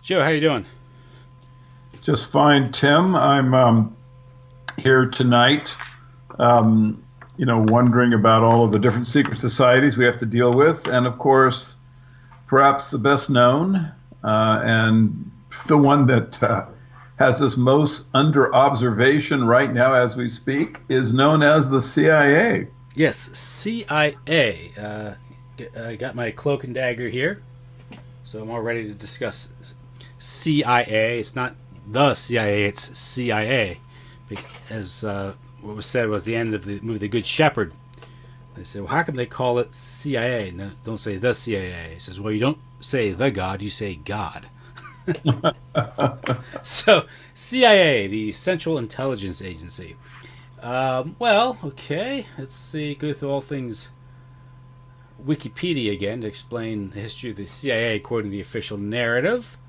Joe, how you doing? Just fine, Tim. I'm here tonight, wondering about all of the different secret societies we have to deal with, and of course, perhaps the best known and the one that has us most under observation right now as we speak is known as the CIA. Yes, CIA. I got my cloak and dagger here, so I'm all ready to discuss CIA. It's not the CIA, it's CIA. As what was said was the end of the movie The Good Shepherd. They said, well, how come they call it CIA? No, don't say the CIA. He says, well, you don't say the God, you say God. So, CIA, the Central Intelligence Agency. Okay. Let's see. Go through all things Wikipedia again to explain the history of the CIA according to the official narrative.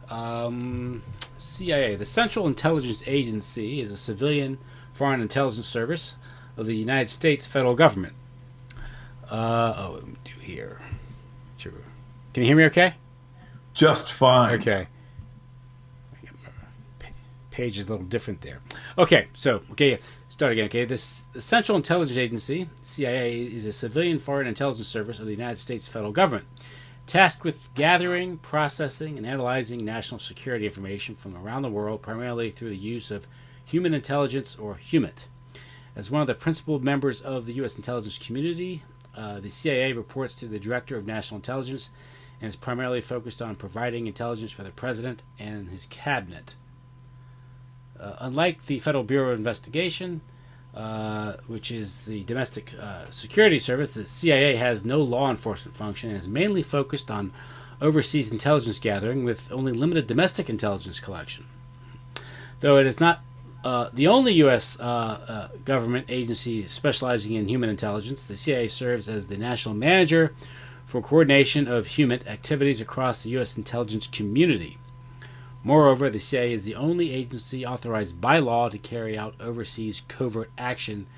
CIA, the Central Intelligence Agency, is a civilian foreign intelligence service of the United States federal government. Let me do here. Sure. Can you hear me okay? Just fine. Okay. Page is a little different there. Okay, start again. Okay, the Central Intelligence Agency, CIA, is a civilian foreign intelligence service of the United States federal government, tasked with gathering, processing, and analyzing national security information from around the world, primarily through the use of human intelligence, or HUMINT. As one of the principal members of the U.S. intelligence community, the CIA reports to the Director of National Intelligence and is primarily focused on providing intelligence for the President and his cabinet. Unlike the Federal Bureau of Investigation, which is the domestic security service, the CIA has no law enforcement function and is mainly focused on overseas intelligence gathering with only limited domestic intelligence collection. Though it is not the only U.S. Government agency specializing in human intelligence, the CIA serves as the national manager for coordination of HUMINT activities across the U.S. intelligence community. Moreover, the CIA is the only agency authorized by law to carry out overseas covert action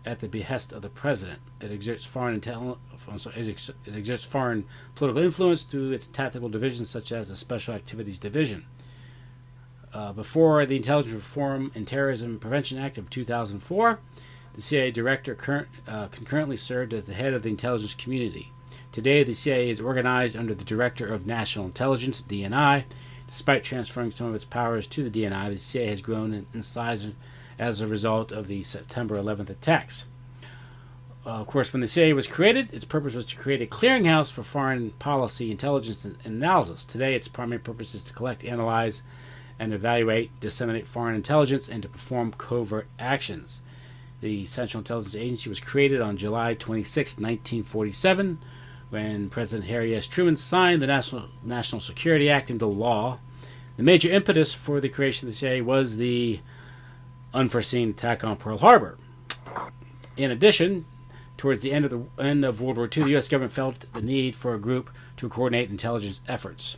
at the behest of the president. It exerts foreign political influence through its tactical divisions, such as the Special Activities Division. Before the Intelligence Reform and Terrorism Prevention Act of 2004, the CIA director concurrently served as the head of the intelligence community. Today, the CIA is organized under the Director of National Intelligence, DNI. Despite transferring some of its powers to the DNI, the CIA has grown in size as a result of the September 11th attacks. Of course, when the CIA was created, its purpose was to create a clearinghouse for foreign policy, intelligence, and analysis. Today, its primary purpose is to collect, analyze, and evaluate, disseminate foreign intelligence, and to perform covert actions. The Central Intelligence Agency was created on July 26, 1947, when President Harry S. Truman signed the National Security Act into law. The major impetus for the creation of the CIA was the unforeseen attack on Pearl Harbor. In addition, towards the end of World War II, the U.S. government felt the need for a group to coordinate intelligence efforts.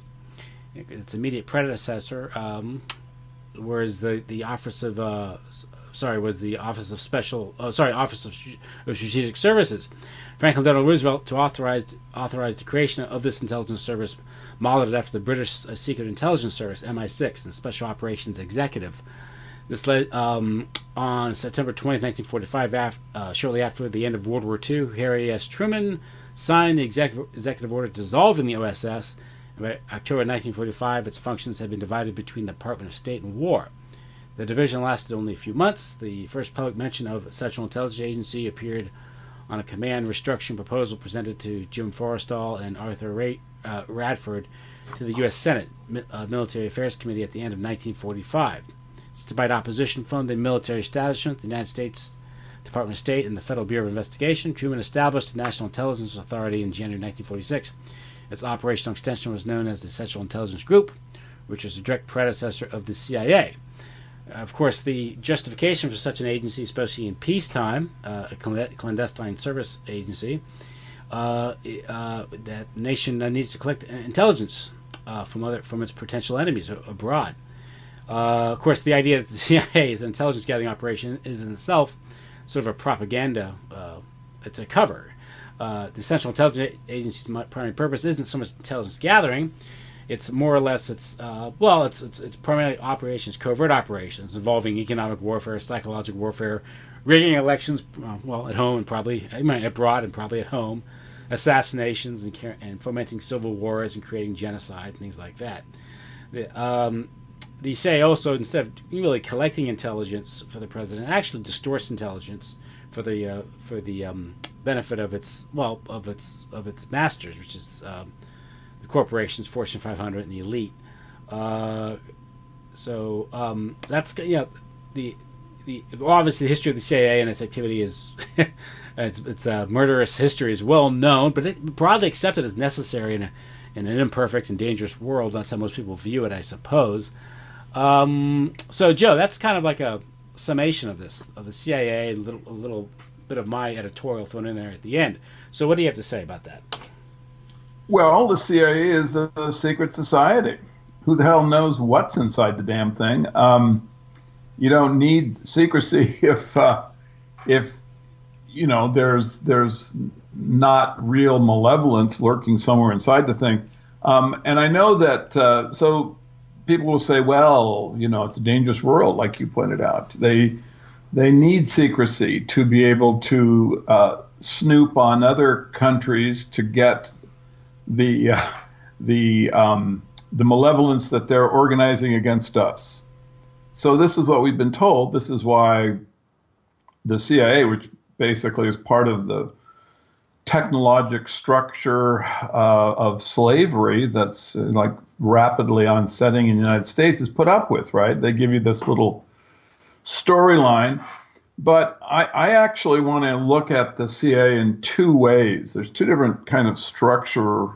Its immediate predecessor was the Office of Strategic Services. Franklin Delano Roosevelt authorized the creation of this intelligence service, modeled after the British Secret Intelligence Service (MI6) and Special Operations Executive. This led on September 20, 1945, shortly after the end of World War II, Harry S. Truman signed the executive order dissolving the OSS. By October 1945, its functions had been divided between the Department of State and War. The division lasted only a few months. The first public mention of Central Intelligence Agency appeared on a command restructuring proposal presented to Jim Forrestal and Arthur Radford to the U.S. Senate Military Affairs Committee at the end of 1945. Despite opposition from the military establishment, the United States Department of State, and the Federal Bureau of Investigation, Truman established the National Intelligence Authority in January 1946. Its operational extension was known as the Central Intelligence Group, which was a direct predecessor of the CIA. Of course, the justification for such an agency, especially in peacetime, a clandestine service agency, that nation needs to collect intelligence from its potential enemies abroad. Of course, the idea that the CIA is an intelligence gathering operation is in itself sort of a propaganda. It's a cover. The Central Intelligence Agency's primary purpose isn't so much intelligence gathering it's more or less it's primarily operations, covert operations involving economic warfare, psychological warfare, rigging elections, at home and probably abroad and probably at home, assassinations and fomenting civil wars and creating genocide, things like that. The CIA also, instead of really collecting intelligence for the president, actually distorts intelligence for the benefit of its masters, which is the corporations, Fortune 500, and the elite. That's the obviously the history of the CIA and its activity is its murderous history is well known, but it broadly accepted as necessary in an imperfect and dangerous world. That's how most people view it, I suppose. So, Joe, that's kind of like a summation of the CIA, a little bit of my editorial thrown in there at the end. So, what do you have to say about that? Well, the CIA is a secret society. Who the hell knows what's inside the damn thing? You don't need secrecy if there's not real malevolence lurking somewhere inside the thing. And I know that so people will say, well, it's a dangerous world, like you pointed out. They need secrecy to be able to snoop on other countries to get the malevolence that they're organizing against us. So this is what we've been told. This is why the CIA, which basically is part of the technologic structure of slavery that's like rapidly onsetting in the United States, is put up with, right? They give you this little storyline. But I actually want to look at the CIA in two ways. There's two different kind of structure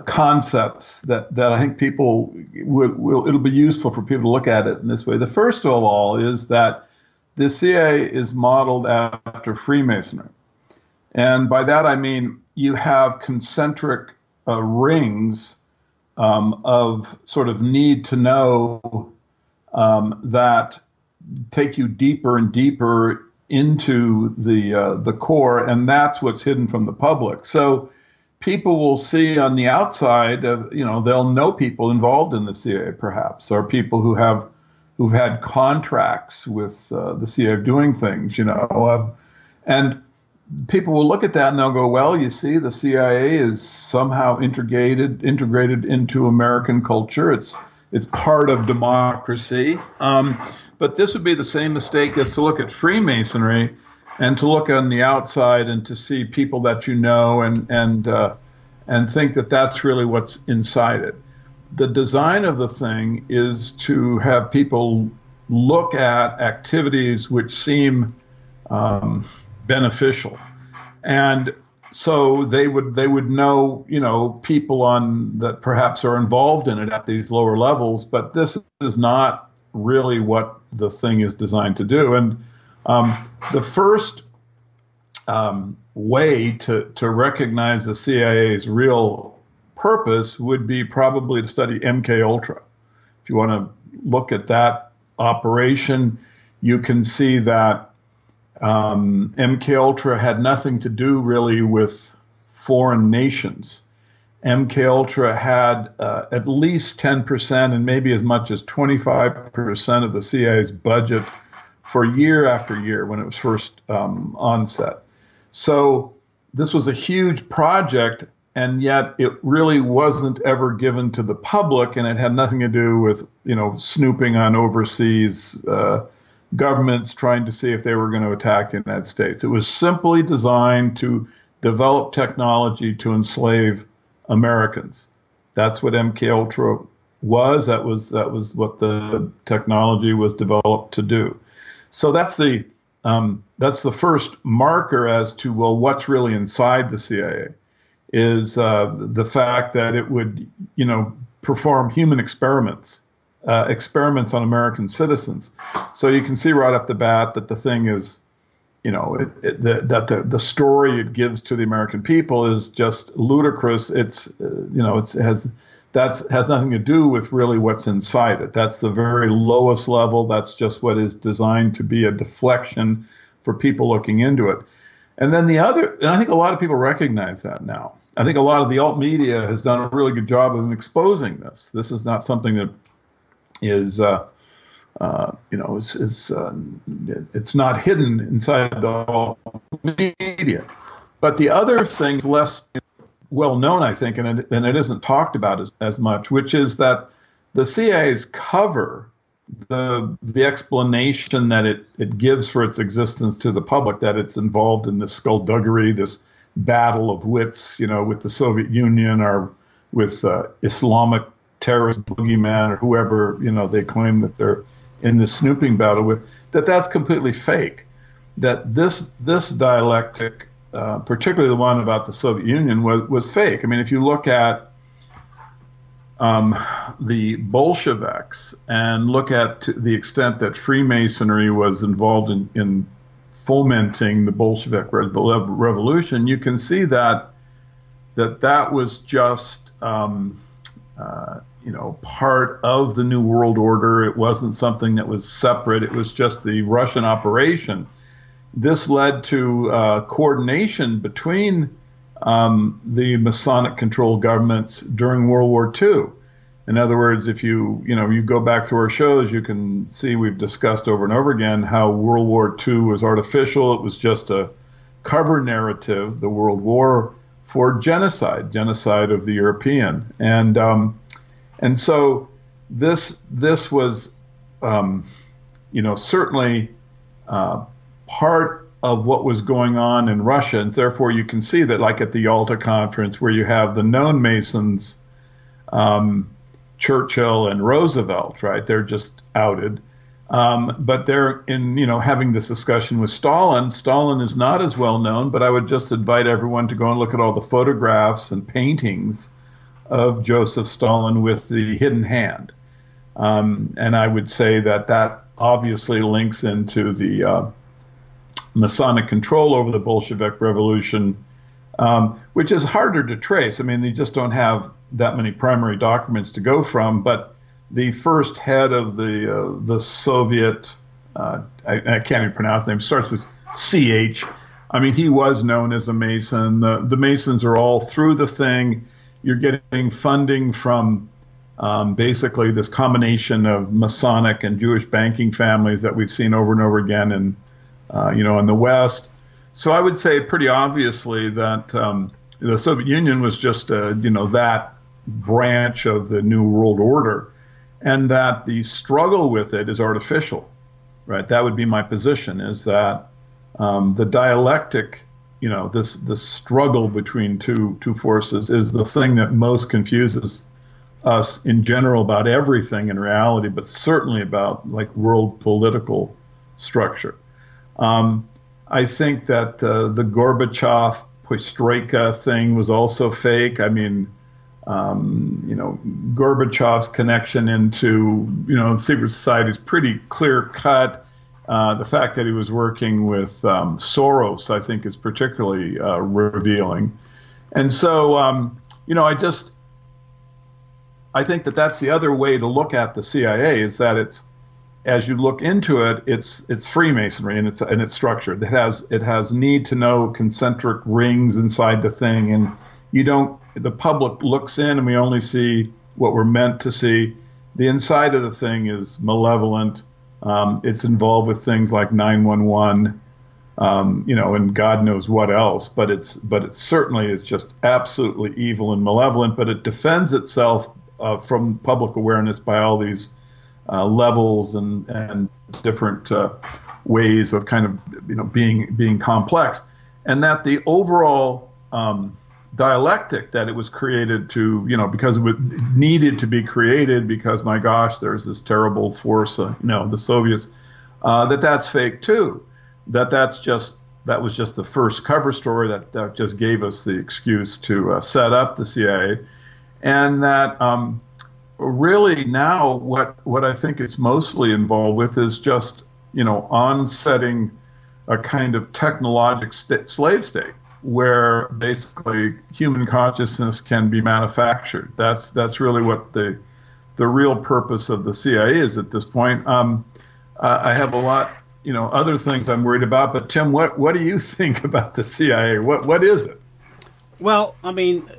concepts that I think people it'll be useful for people to look at it in this way. The first of all is that the CIA is modeled after Freemasonry. And by that I mean you have concentric rings of sort of need to know that take you deeper and deeper into the core, and that's what's hidden from the public. So people will see on the outside, they'll know people involved in the CIA, perhaps, or people who've had contracts with the CIA doing things, and people will look at that and they'll go, well, you see, the CIA is somehow integrated into American culture. It's part of democracy. But this would be the same mistake as to look at Freemasonry and to look on the outside and to see people that you know and think that that's really what's inside it. The design of the thing is to have people look at activities which seem beneficial, and so they would know people on that perhaps are involved in it at these lower levels, but this is not really what the thing is designed to do. And the first way to recognize the CIA's real purpose would be probably to study MK Ultra. If you want to look at that operation, you can see that MK Ultra had nothing to do really with foreign nations. MK Ultra had at least 10% and maybe as much as 25% of the CIA's budget for year after year when it was first onset. So this was a huge project, and yet it really wasn't ever given to the public, and it had nothing to do with snooping on overseas governments trying to see if they were going to attack the United States. It was simply designed to develop technology to enslave Americans. That's what MK Ultra was. That was what the technology was developed to do. So that's the first marker as to, well, what's really inside the CIA is the fact that it would perform human experiments on American citizens. So you can see right off the bat that the thing is, that the story it gives to the American people is just ludicrous. It's has nothing to do with really what's inside it. That's the very lowest level. That's just what is designed to be a deflection for people looking into it. And then and I think a lot of people recognize that now. I think a lot of the alt media has done a really good job of exposing this. This is not something that is, it's not hidden inside the alt media. But the other thing's less well known, I think, and it isn't talked about as much, which is that the CIA's cover, the explanation that it gives for its existence to the public, that it's involved in this skullduggery, this battle of wits, with the Soviet Union or with Islamic terrorist boogeyman or whoever, they claim that they're in this snooping battle with, that's completely fake. That this dialectic, particularly the one about the Soviet Union, was fake. I mean, if you look at the Bolsheviks and look at the extent that Freemasonry was involved in fomenting the Bolshevik revolution, you can see that was just part of the New World Order. It wasn't something that was separate. It was just the Russian operation. This led to coordination between the Masonic-controlled governments during World War II. In other words, if you go back through our shows, you can see we've discussed over and over again how World War II was artificial. It was just a cover narrative, the World War, for genocide of the European. And so this was, certainly part of what was going on in Russia. And therefore, you can see that, like at the Yalta Conference, where you have the known Masons, Churchill and Roosevelt, right? They're just outed. But they're having this discussion with Stalin. Stalin is not as well known, but I would just invite everyone to go and look at all the photographs and paintings of Joseph Stalin with the hidden hand. And I would say that obviously links into the Masonic control over the Bolshevik Revolution, which is harder to trace. I mean, they just don't have that many primary documents to go from. But the first head of the Soviet, I can't even pronounce the name, starts with CH. I mean, he was known as a Mason. The Masons are all through the thing. You're getting funding from basically this combination of Masonic and Jewish banking families that we've seen over and over again in the West. So I would say pretty obviously that the Soviet Union was just, that branch of the New World Order, and that the struggle with it is artificial, right? That would be my position, is that the dialectic, this struggle between two forces is the thing that most confuses us in general about everything in reality, but certainly about like world political structure. I think that the Gorbachev Perestroika thing was also fake. I mean, Gorbachev's connection into, secret society is pretty clear cut. The fact that he was working with Soros, I think, is particularly revealing. And so, I think that that's the other way to look at the CIA, is that it's, as you look into it, it's Freemasonry and it's structured. It has need to know concentric rings inside the thing, and the public looks in and we only see what we're meant to see. The inside of the thing is malevolent. It's involved with things like 911, and God knows what else. But it certainly is just absolutely evil and malevolent. But it defends itself from public awareness by all these levels and different ways of kind of being complex, and that the overall dialectic that it was created to, because it needed to be created because, my gosh, there's this terrible force, the Soviets, that's fake too. That was just the first cover story that just gave us the excuse to set up the CIA, and that really now what I think it's mostly involved with is just, onsetting a kind of technologic slave state, where basically human consciousness can be manufactured. That's really what the real purpose of the CIA is at this point. I have a lot, other things I'm worried about, but Tim, what do you think about the CIA? What is it? Well, I mean,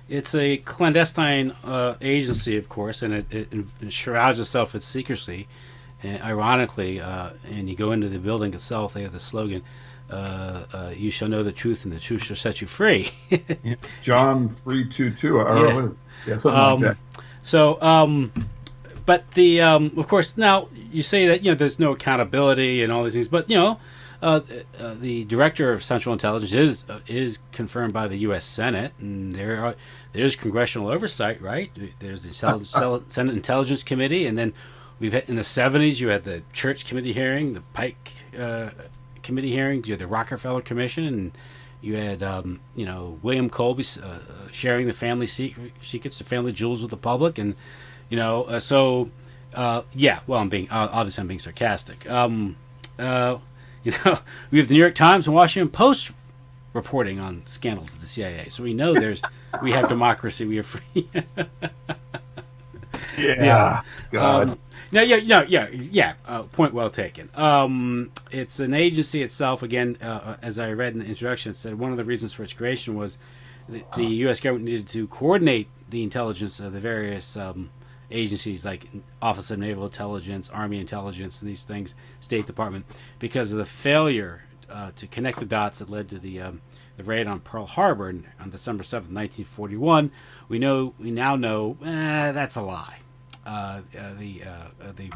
it's a clandestine agency, of course, and it shrouds itself in secrecy. And ironically, and you go into the building itself, they have the slogan, "You shall know the truth, and the truth shall set you free." Yeah. John 3:22. Yeah, something like that. So, but of course, now you say that there's no accountability and all these things, but the director of Central Intelligence is confirmed by the U.S. Senate, and there's congressional oversight, right? There's the Senate Intelligence Committee, and then we've had in the 70s you had the Church Committee hearing, the Pike Committee hearings, you had the Rockefeller Commission, and you had William Colby sharing the family secrets, the family jewels with the public, and Well, I'm being sarcastic. We have the New York Times and Washington Post reporting on scandals of the CIA, so we know we have democracy, we are free. Yeah. God. Point well taken. It's an agency itself. Again, as I read in the introduction, it said one of the reasons for its creation was the U.S. government needed to coordinate the intelligence of the various agencies like Office of Naval Intelligence, Army Intelligence, and these things, State Department, because of the failure to connect the dots that led to the raid on Pearl Harbor on December 7th, 1941. We now know that's a lie. The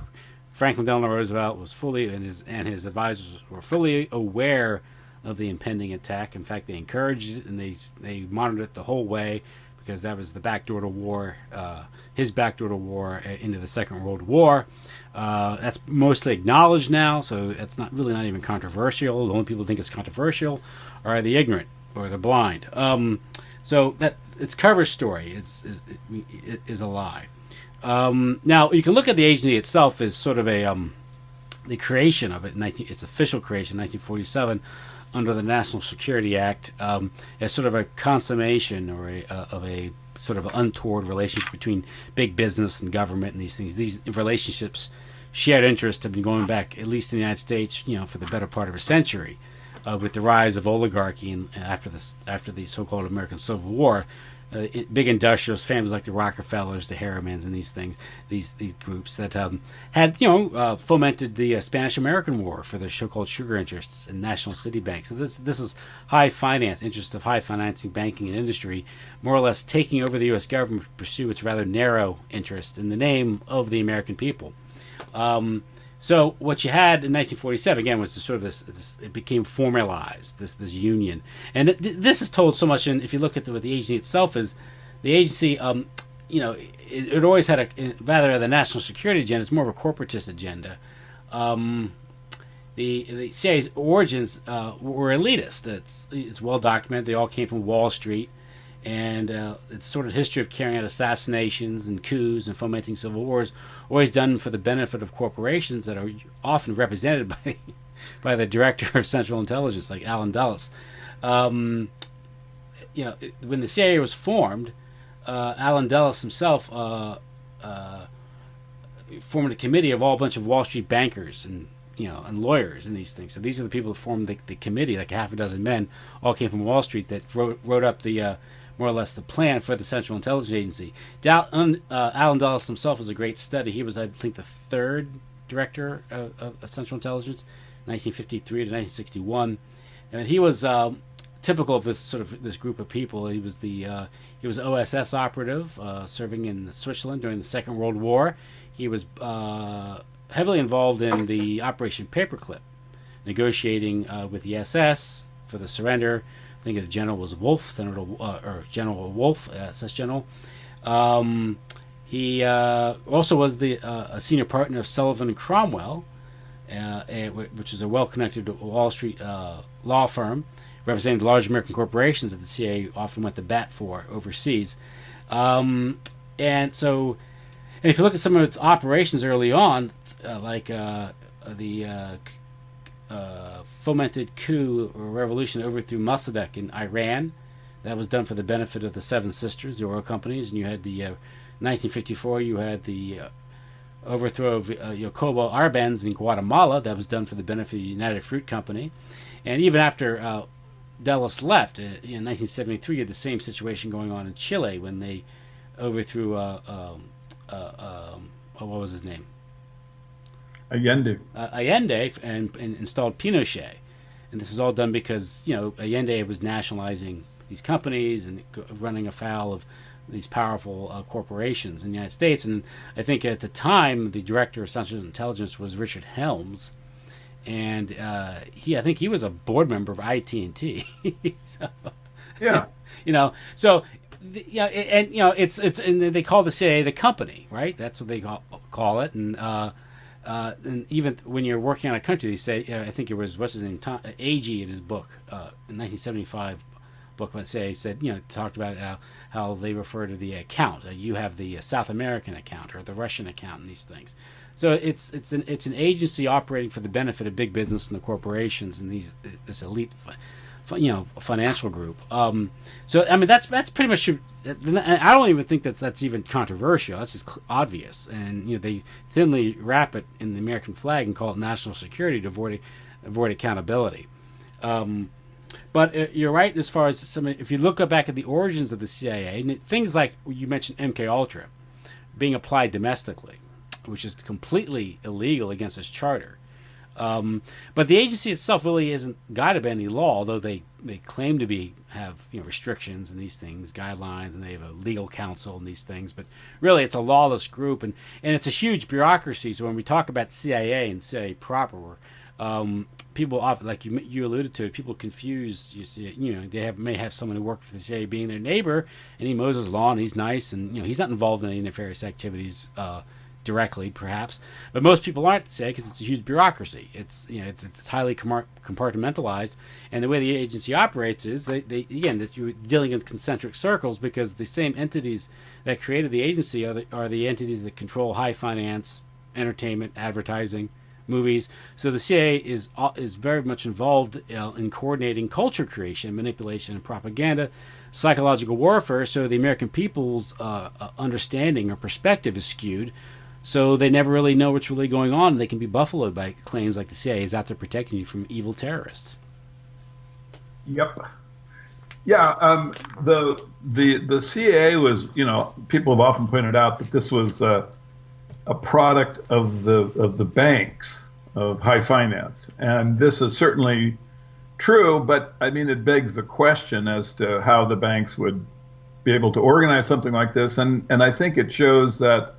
Franklin Delano Roosevelt was fully and his advisors were fully aware of the impending attack. In fact, they encouraged it and they monitored it the whole way, because that was the backdoor to war, his backdoor to war into the Second World War. That's mostly acknowledged now, so it's not even controversial. The only people who think it's controversial are the ignorant or the blind. So that its cover story is a lie. Now you can look at the agency itself as sort of the creation of it. Its official creation, 1947. Under the National Security Act, as sort of a consummation or of a sort of untoward relationship between big business and government and these things. These relationships, shared interests, have been going back, at least in the United States, for the better part of a century, with the rise of oligarchy and after the so-called American Civil War. Big industrials, families like the Rockefellers, the Harrimans, and these things, these groups that had fomented the Spanish-American War for the so-called sugar interests and national city banks. So this is high finance, interest of high financing, banking, and industry, more or less taking over the U.S. government to pursue its rather narrow interest in the name of the American people. So what you had in 1947 again was this it became formalized, this union, and this is told so much. And if you look at what the agency itself is, the agency, it always had rather than a national security agenda. It's more of a corporatist agenda. The CIA's origins were elitist. It's well documented. They all came from Wall Street. And it's sort of history of carrying out assassinations and coups and fomenting civil wars, always done for the benefit of corporations that are often represented by the director of Central Intelligence, like Allen Dulles. When the CIA was formed, Allen Dulles himself formed a committee of a bunch of Wall Street bankers and lawyers and these things. So these are the people that formed the committee, like half a dozen men, all came from Wall Street, that wrote up the more or less the plan for the Central Intelligence Agency. Allen Dulles himself was a great study. He was, I think, the third director of Central Intelligence, 1953 to 1961, and he was typical of this group of people. He was OSS operative, serving in Switzerland during the Second World War. He was heavily involved in the Operation Paperclip, negotiating with the SS for the surrender. I think the general was Wolf, General Wolf, SS general. He also was a senior partner of Sullivan and Cromwell, which is a well-connected Wall Street law firm representing large American corporations that the CIA often went to bat for overseas. And if you look at some of its operations early on, like the fomented coup or revolution that overthrew Mossadegh in Iran, that was done for the benefit of the Seven Sisters, the oil companies, and you had the 1954. You had the overthrow of Jacobo Arbenz in Guatemala, that was done for the benefit of the United Fruit Company, and even after Dulles left in 1973, you had the same situation going on in Chile when they overthrew what was his name? Allende and installed Pinochet. And this was all done because, Allende was nationalizing these companies and running afoul of these powerful corporations in the United States. And I think at the time, the director of Central Intelligence was Richard Helms. And I think he was a board member of IT&T. So, yeah. It's and they call the CIA the company, right? That's what they call it. And even when you're working on a country, they say, I think it was, what's his name, Agee in his book, in 1975 book, let's say, said, talked about how they refer to the account. You have the South American account or the Russian account and these things. So it's an agency operating for the benefit of big business and the corporations and this elite financial group. So I mean that's pretty much. I don't even think that's even controversial. That's just obvious, and they thinly wrap it in the American flag and call it national security to avoid accountability. But you're right as far as if you look back at the origins of the CIA, and things like you mentioned MK Ultra being applied domestically, which is completely illegal against its charter. But the agency itself really isn't guided by any law, although they claim to have restrictions and these things, guidelines, and they have a legal counsel and these things. But really, it's a lawless group, and it's a huge bureaucracy. So when we talk about CIA and CIA proper, people often, like you alluded to, people confuse. They may have someone who worked for the CIA being their neighbor, and he mows his lawn, he's nice, and he's not involved in any nefarious activities. Directly, perhaps, but most people aren't, say, because it's a huge bureaucracy. It's highly compartmentalized, and the way the agency operates is that you're dealing in concentric circles because the same entities that created the agency are the entities that control high finance, entertainment, advertising, movies. So the CIA is very much involved in coordinating culture creation, manipulation, and propaganda, psychological warfare. So the American people's understanding or perspective is skewed. So they never really know what's really going on, and they can be buffaloed by claims like the CIA is out there protecting you from evil terrorists. Yep. Yeah. The CIA was, people have often pointed out that this was a product of the banks of high finance, and this is certainly true. But I mean, it begs the question as to how the banks would be able to organize something like this, and I think it shows that,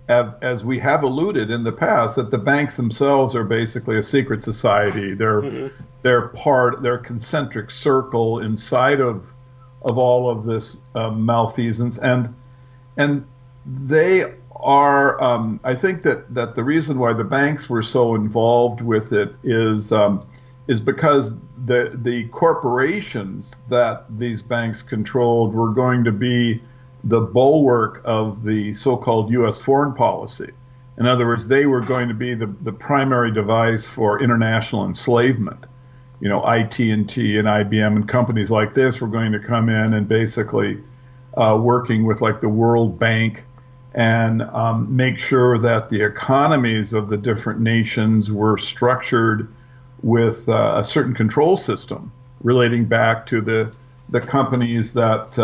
as we have alluded in the past, that the banks themselves are basically a secret society. They're a concentric circle inside of all of this malfeasance, and they are. I think that the reason why the banks were so involved with it is because the corporations that these banks controlled were going to be the bulwark of the so-called U.S. foreign policy. In other words, they were going to be the primary device for international enslavement. IT&T and IBM and companies like this were going to come in and basically working with like the World Bank and make sure that the economies of the different nations were structured with a certain control system relating back to the companies that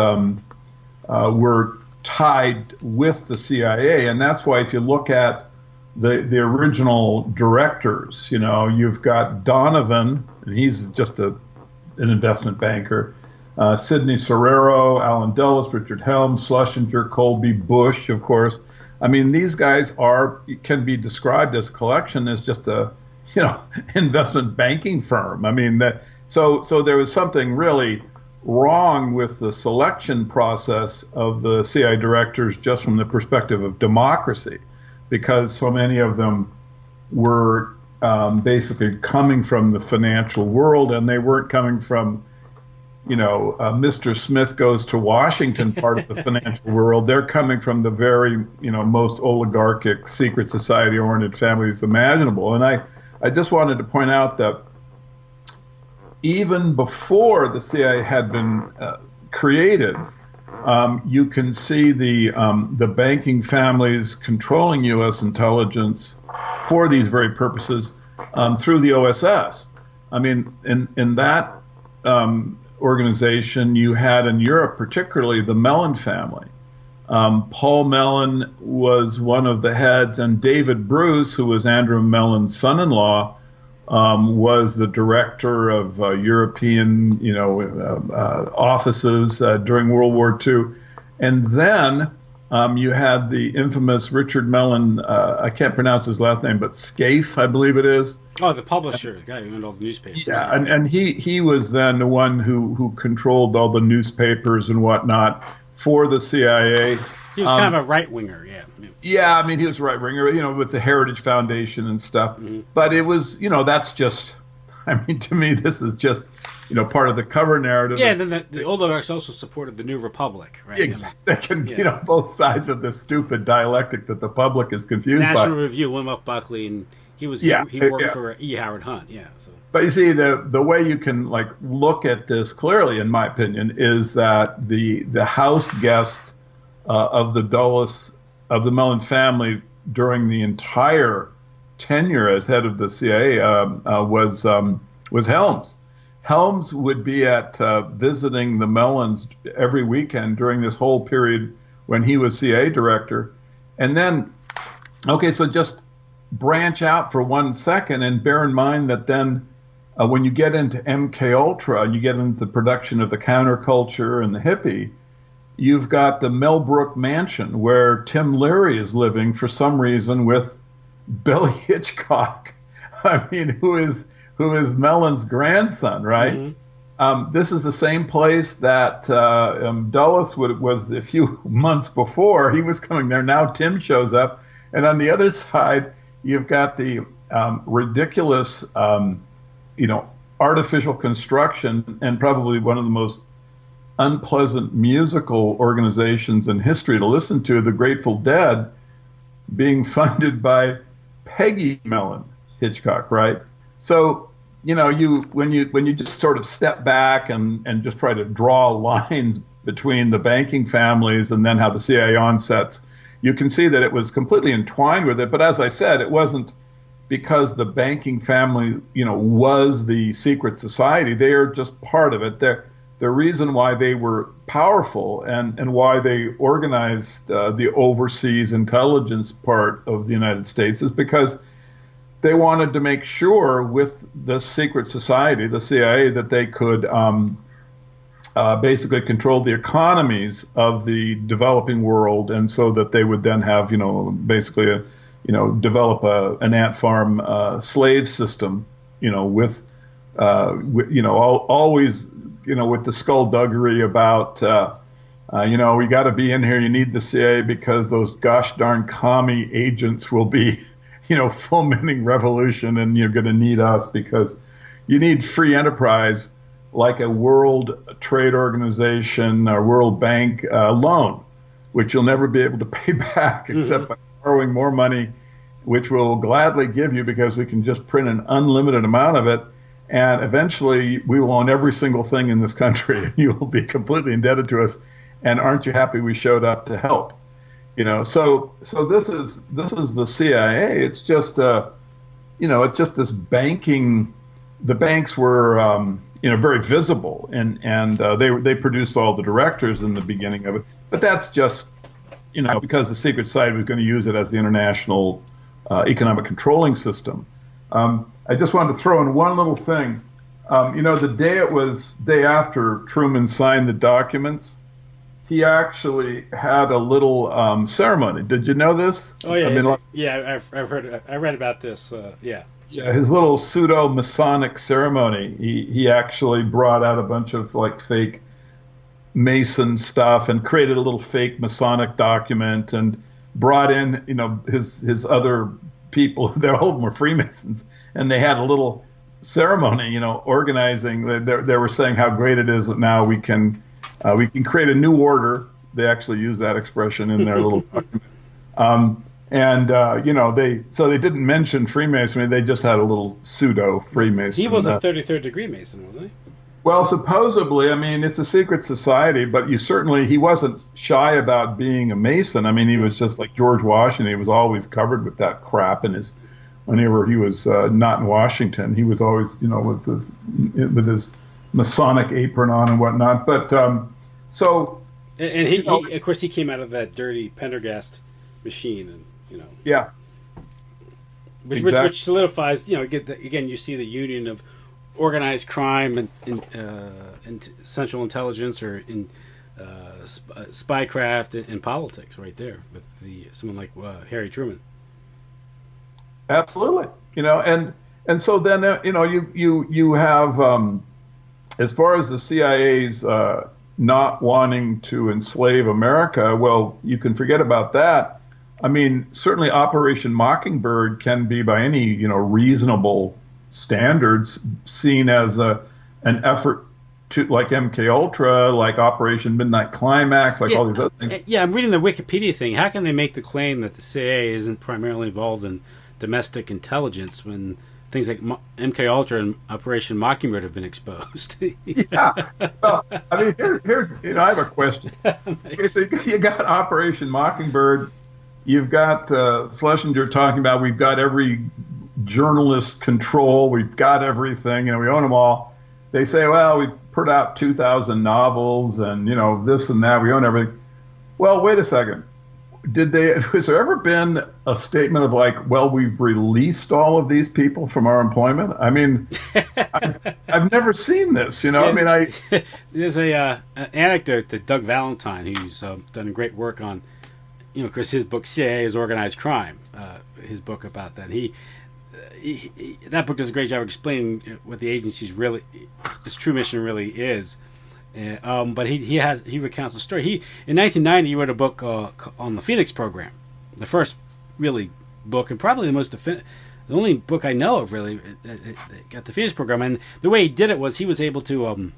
were tied with the CIA. And that's why if you look at the original directors, you've got Donovan, and he's just an investment banker, Sidney Serrero, Alan Dulles, Richard Helms, Schlesinger, Colby, Bush, of course. I mean, these guys can be described as a collection as just a, investment banking firm. I mean, so there was something really wrong with the selection process of the CIA directors just from the perspective of democracy, because so many of them were basically coming from the financial world, and they weren't coming from, Mr. Smith goes to Washington part of the financial world. They're coming from the very, most oligarchic, secret society-oriented families imaginable. And I just wanted to point out that even before the CIA had been created, you can see the banking families controlling U.S. intelligence for these very purposes through the OSS. I mean, in that organization, you had in Europe, particularly the Mellon family. Paul Mellon was one of the heads, and David Bruce, who was Andrew Mellon's son-in-law, was the director of European, offices during World War II. And then you had the infamous Richard Mellon, I can't pronounce his last name, but Scaife, I believe it is. Oh, the publisher, the guy who owned all the newspapers. Yeah, and he was then the one who controlled all the newspapers and whatnot for the CIA. He was kind of a right-winger, yeah. Yeah, I mean, he was a right-winger, with the Heritage Foundation and stuff. Mm-hmm. But it was, that's just, I mean, to me, this is just, part of the cover narrative. Yeah, and then the oligarchs also supported the New Republic, right? Exactly. They can, both sides of this stupid dialectic that the public is confused by. National Review, William F. Buckley, and he worked for E. Howard Hunt, yeah. So. But you see, the way you can look at this clearly, in my opinion, is that the house guest of the Dulles, of the Mellon family during the entire tenure as head of the CIA was Helms. Helms would be at visiting the Mellons every weekend during this whole period when he was CIA director. And then, so just branch out for 1 second and bear in mind that then when you get into MK Ultra, you get into the production of the counterculture and the hippie, you've got the Millbrook Mansion where Tim Leary is living for some reason with Billy Hitchcock. I mean, who is Mellon's grandson, right? Mm-hmm. This is the same place that Dulles was a few months before. He was coming there. Now Tim shows up. And on the other side, you've got the ridiculous, artificial construction and probably one of the most unpleasant musical organizations in history to listen to, the Grateful Dead, being funded by Peggy Mellon Hitchcock, right? So, when you just sort of step back and just try to draw lines between the banking families and then how the CIA onsets, you can see that it was completely entwined with it. But as I said, it wasn't because the banking family, was the secret society. They are just part of it. The reason why they were powerful and why they organized the overseas intelligence part of the United States is because they wanted to make sure with the secret society, the CIA, that they could basically control the economies of the developing world, and so that they would then have, basically develop an ant farm slave system, with always, with the skullduggery about, we got to be in here. You need the CIA because those gosh darn commie agents will be, fomenting revolution, and you're going to need us because you need free enterprise like a World Trade Organization or World Bank loan, which you'll never be able to pay back except by borrowing more money, which we'll gladly give you because we can just print an unlimited amount of it. And eventually we will own every single thing in this country. You will be completely indebted to us. And aren't you happy we showed up to help? So this is the CIA. It's just it's just this banking. The banks were very visible, and they produced all the directors in the beginning of it. But that's just because the secret society was going to use it as the international economic controlling system. I just wanted to throw in one little thing. The day after Truman signed the documents, he actually had a little ceremony. Did you know this? Oh yeah, I've heard. I read about this. Yeah. Yeah, his little pseudo-Masonic ceremony. He actually brought out a bunch of fake Mason stuff and created a little fake Masonic document and brought in his other people. They all of them were Freemasons, and they had a little ceremony, organizing. They were saying how great it is that now we can create a new order. They actually use that expression in their little document. They didn't mention Freemasonry. They just had a little pseudo Freemason. He was a 33rd degree Mason, wasn't he? Well, supposedly, it's a secret society, but he wasn't shy about being a Mason. He was just like George Washington. He was always covered with that crap whenever he was not in Washington. He was always, with his Masonic apron on and whatnot. But so, And he, of course, he came out of that dirty Pendergast machine, and yeah, which solidifies, again, you see the union of organized crime and central intelligence, or in spycraft and politics, right there with someone like Harry Truman. absolutely. And so then you have as far as the CIA's not wanting to enslave America, well, you can forget about that. I mean, certainly Operation Mockingbird can be, by any reasonable standards, seen as an effort to, like MK Ultra, like Operation Midnight Climax, like all these other things. Yeah, I'm reading the Wikipedia thing. How can they make the claim that the CIA isn't primarily involved in domestic intelligence when things like MK Ultra and Operation Mockingbird have been exposed? Yeah. Well, I mean, here's I have a question. Okay, so you got Operation Mockingbird. You've got Schlesinger talking about we've got every journalist control. We've got everything. We own them all. They say, well, we put out 2,000 novels and, this and that. We own everything. Well, wait a second. Has there ever been a statement of like, well, we've released all of these people from our employment? I mean, I've never seen this, I mean, there's an anecdote that Doug Valentine, who's done great work on, because his book CIA is Organized Crime, his book about that. He that book does a great job of explaining what the agency's its true mission really is. But he recounts the story. In 1990 he wrote a book on the Phoenix program, the first really book, and probably the only book I know of really that got the Phoenix program. And the way he did it was he was able to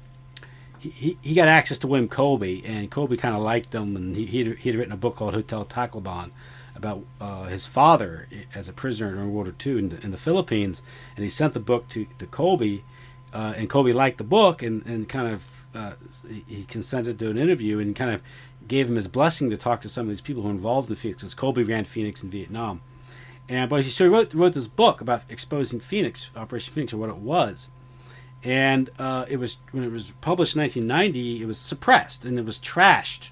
he got access to William Colby, and Colby kind of liked him, and he'd written a book called Hotel Tacloban about his father as a prisoner during World War II in the Philippines, and he sent the book to Colby, and Colby liked the book and kind of he consented to an interview and kind of gave him his blessing to talk to some of these people who were involved in Phoenix, because Colby ran Phoenix in Vietnam. So he wrote this book about exposing Phoenix, Operation Phoenix, or what it was. And it was, when it was published in 1990, it was suppressed and it was trashed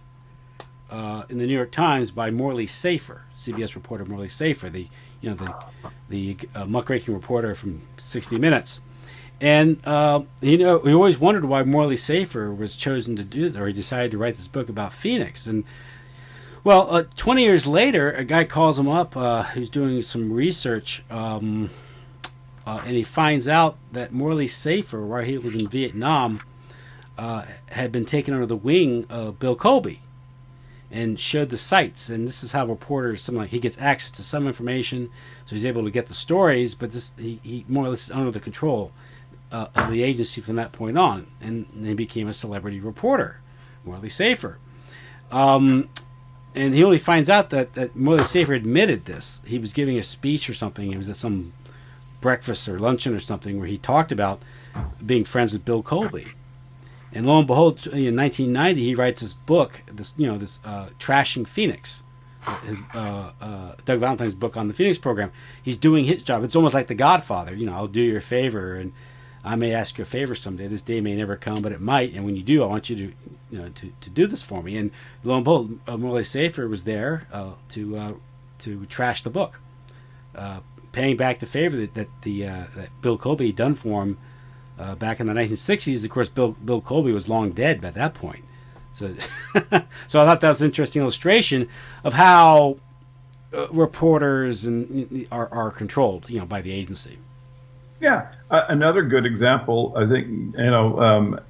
in the New York Times by Morley Safer, CBS reporter Morley Safer, the muckraking reporter from 60 Minutes. And we always wondered why Morley Safer was chosen to do this, or he decided to write this book about Phoenix. And 20 years later, a guy calls him up who's doing some research, and he finds out that Morley Safer, while he was in Vietnam, had been taken under the wing of Bill Colby and showed the sites. And this is how reporters, he gets access to some information, so he's able to get the stories, but he more or less is under the control of the agency from that point on, and he became a celebrity reporter, Morley Safer. And he only finds out that Morley Safer admitted this. He was giving a speech or something. It was at some breakfast or luncheon or something where he talked about being friends with Bill Colby. And lo and behold, in 1990, he writes this book, this Trashing Phoenix, his Doug Valentine's book on the Phoenix program. He's doing his job. It's almost like The Godfather. I'll do you a favor, and I may ask you a favor someday. This day may never come, but it might. And when you do, I want you to do this for me. And lo and behold, Morley Safer was there to trash the book, paying back the favor that Bill Colby had done for him back in the 1960s. Of course, Bill Colby was long dead by that point. So, so I thought that was an interesting illustration of how reporters are controlled, by the agency. Yeah, another good example, I think,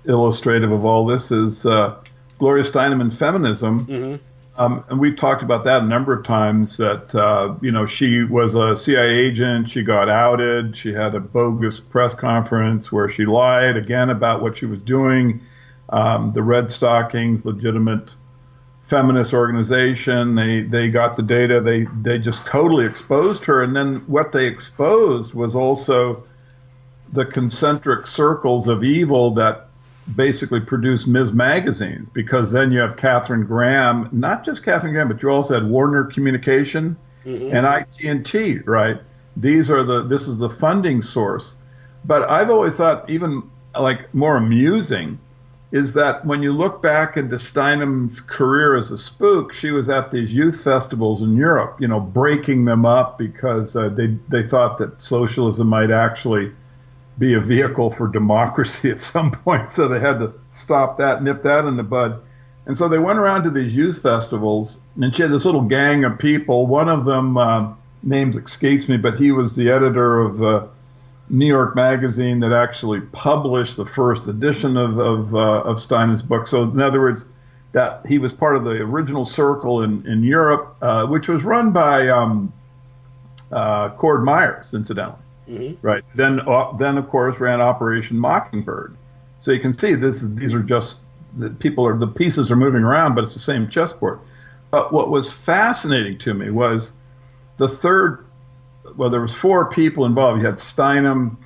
illustrative of all this is Gloria Steinem and feminism. Mm-hmm. And we've talked about that a number of times, that, she was a CIA agent. She got outed. She had a bogus press conference where she lied again about what she was doing. The Red Stockings, legitimate feminist organization, they got the data. They just totally exposed her. And then what they exposed was also the concentric circles of evil that basically produced Ms. magazines, because then you have Katharine Graham, not just Katharine Graham, but you also had Warner Communication, mm-hmm. and IT&T, right? This is the funding source. But I've always thought, even like more amusing is that when you look back into Steinem's career as a spook, she was at these youth festivals in Europe, breaking them up because they thought that socialism might actually be a vehicle for democracy at some point. So they had to stop that, nip that in the bud. And so they went around to these youth festivals, and she had this little gang of people. One of them, names escapes me, but he was the editor of New York Magazine that actually published the first edition of Steinem's book. So in other words, that he was part of the original circle in Europe, which was run by Cord Myers, incidentally. Mm-hmm. Right. Then of course ran Operation Mockingbird. So you can see these are just the pieces are moving around, but it's the same chessboard. But what was fascinating to me was the third. Well, there was four people involved. You had Steinem,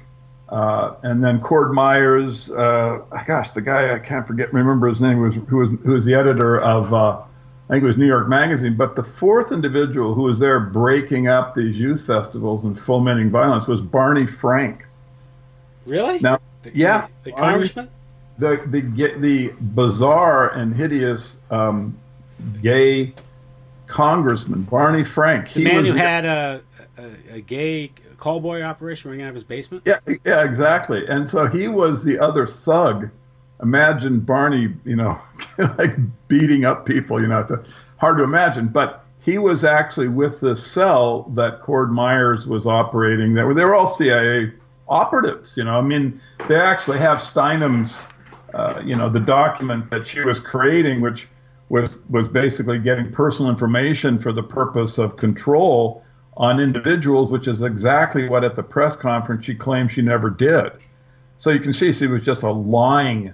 and then Cord Myers. The guy I can't remember his name, who was the editor of I think it was New York Magazine. But the fourth individual who was there breaking up these youth festivals and fomenting violence was Barney Frank. Really? Now, the congressman. The bizarre and hideous gay congressman Barney Frank. The man who had a gay callboy operation running out of his basement? Yeah, exactly. And so he was the other thug. Imagine Barney, like beating up people, it's hard to imagine. But he was actually with the cell that Cord Myers was operating. They were all CIA operatives, they actually have Steinem's, the document that she was creating, which was basically getting personal information for the purpose of control on individuals, which is exactly what at the press conference she claimed she never did. So you can see she was just a lying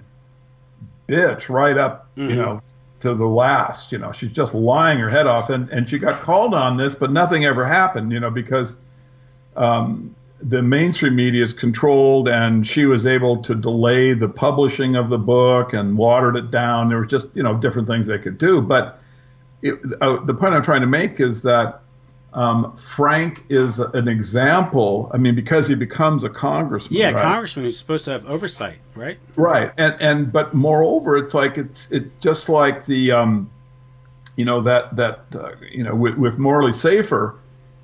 bitch right up, to the last. She's just lying her head off, and she got called on this, but nothing ever happened, because the mainstream media is controlled, and she was able to delay the publishing of the book and watered it down. There was just, different things they could do. But the point I'm trying to make is that Frank is an example. Because he becomes a congressman. Yeah, right? Congressman who's supposed to have oversight, right? Right, but moreover, it's like it's just like the with Morley Safer,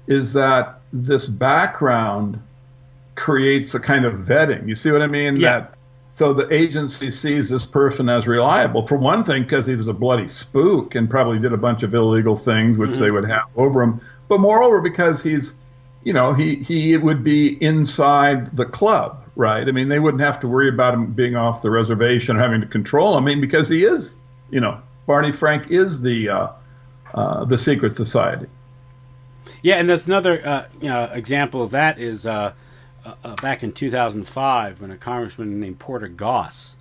is that this background creates a kind of vetting. You see what I mean? Yeah. So the agency sees this person as reliable, for one thing, because he was a bloody spook and probably did a bunch of illegal things, which they would have over him. But moreover, because he's, he would be inside the club, right? They wouldn't have to worry about him being off the reservation or having to control him. Because he is, Barney Frank is the secret society. Yeah, and that's another example of that is back in 2005 when a congressman named Porter Goss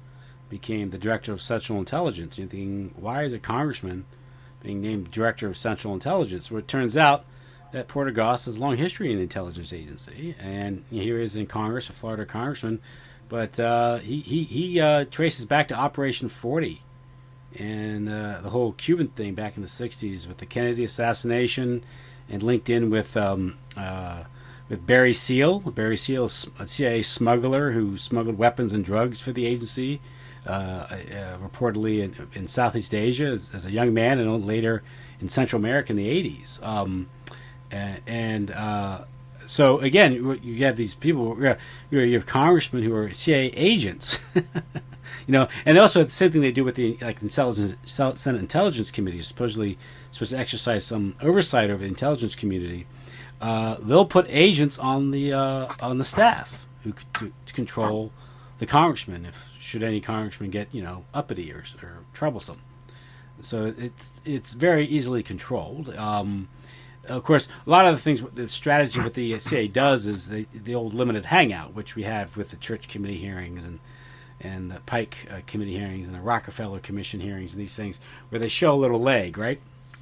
became the director of Central Intelligence. You're thinking, why is a congressman being named director of Central Intelligence? Well, it turns out that Porter Goss has a long history in the intelligence agency, and here he is in Congress, a Florida congressman, but he traces back to Operation 40 and the whole Cuban thing back in the 60s with the Kennedy assassination, and linked in with Barry Seal. Barry Seal is a CIA smuggler who smuggled weapons and drugs for the agency, reportedly in Southeast Asia as a young man, and later in Central America in the 80s. So again, you have these people. You have congressmen who are CIA agents, and they also have the same thing they do with the Senate Intelligence Committee, supposedly supposed to exercise some oversight over the intelligence community. They'll put agents on the staff to control the congressman should any congressman get uppity or troublesome. So it's very easily controlled. Of course, a lot of the things, the strategy what the CIA does is the old limited hangout, which we have with the Church Committee hearings and the Pike Committee hearings and the Rockefeller Commission hearings and these things, where they show a little leg, right?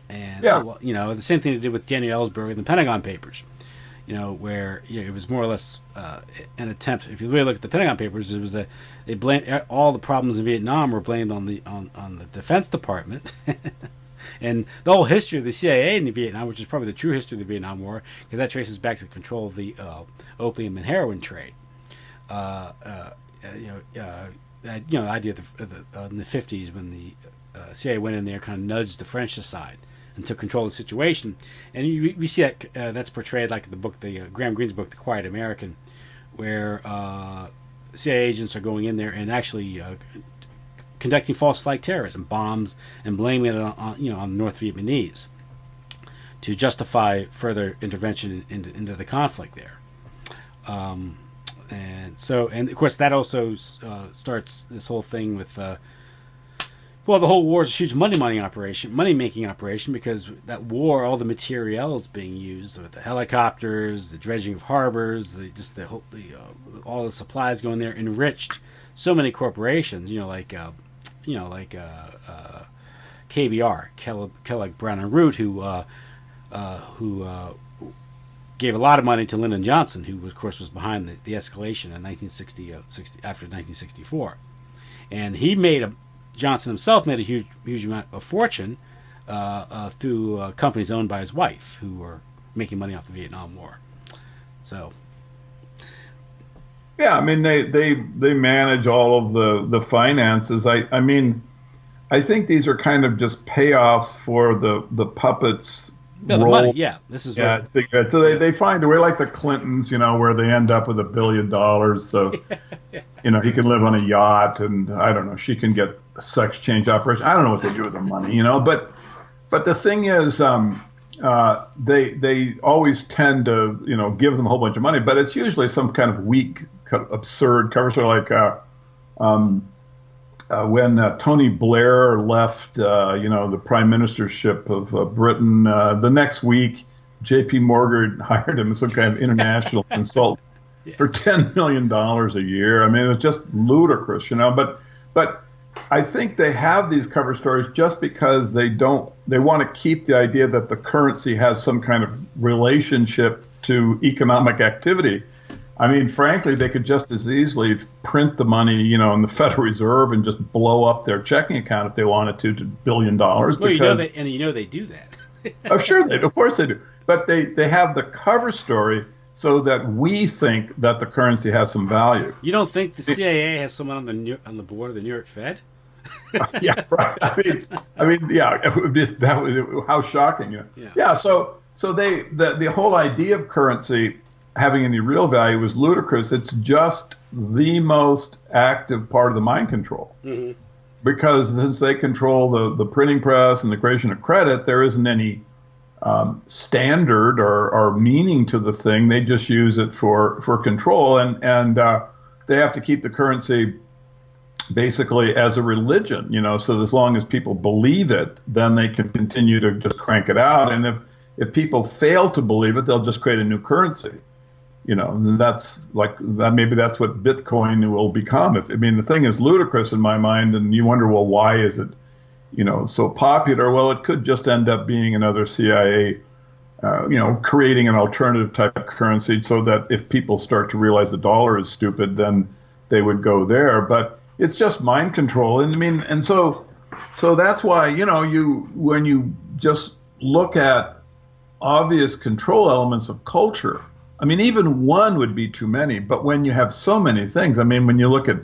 And the same thing they did with Daniel Ellsberg and the Pentagon Papers, where it was more or less an attempt. If you really look at the Pentagon Papers, it was they blamed all the problems in Vietnam were blamed on the Defense Department. And the whole history of the CIA in Vietnam, which is probably the true history of the Vietnam War, because that traces back to the control of the opium and heroin trade. the idea in the 50s when the CIA went in there, kind of nudged the French aside and took control of the situation. And we see that that's portrayed like in the book, Graham Greene's book, The Quiet American, where CIA agents are going in there and actually conducting false flag terrorism, bombs, and blaming it on the North Vietnamese to justify further intervention into the conflict there. And of course that also starts this whole thing with the whole war is a huge money making operation, because that war, all the materials being used with the helicopters, the dredging of harbors, all the supplies going there, enriched so many corporations, like KBR, Kellogg Brown and Root, who gave a lot of money to Lyndon Johnson, who of course was behind the escalation in after 1964, and Johnson himself made a huge amount of fortune through companies owned by his wife, who were making money off the Vietnam War. So, yeah, I mean they manage all of the finances. I mean, I think these are kind of just payoffs for the puppets. No, the money, yeah. This is it's big. So they find a way, like the Clintons, where they end up with $1 billion. So, he can live on a yacht, and I don't know, she can get a sex change operation. I don't know what they do with the money, but the thing is, they always tend to, give them a whole bunch of money, but it's usually some kind of weak, absurd cover story, like when Tony Blair left, the prime ministership of Britain, the next week, J.P. Morgan hired him as some kind of international consultant for $10 million a year. I mean, it's just ludicrous, But I think they have these cover stories just because they want to keep the idea that the currency has some kind of relationship to economic activity. I mean, frankly, they could just as easily print the money, in the Federal Reserve and just blow up their checking account if they wanted to $1 billion. Well, they do that. Oh, sure, of course they do. But they have the cover story so that we think that the currency has some value. You don't think the CIA has someone on the board of the New York Fed? Yeah, right. I mean, yeah. That was how shocking. Yeah. So the whole idea of currency having any real value was ludicrous. It's just the most active part of the mind control. Mm-hmm. Because since they control the printing press and the creation of credit, there isn't any standard or meaning to the thing. They just use it for control, and they have to keep the currency basically as a religion, so as long as people believe it, then they can continue to just crank it out. And if people fail to believe it, they'll just create a new currency. And that's maybe that's what Bitcoin will become. The thing is ludicrous in my mind, and you wonder, well, why is it, so popular? Well, it could just end up being another CIA, creating an alternative type of currency, so that if people start to realize the dollar is stupid, then they would go there. But it's just mind control, and so that's why when you just look at obvious control elements of culture. Even one would be too many, but when you have so many things, when you look at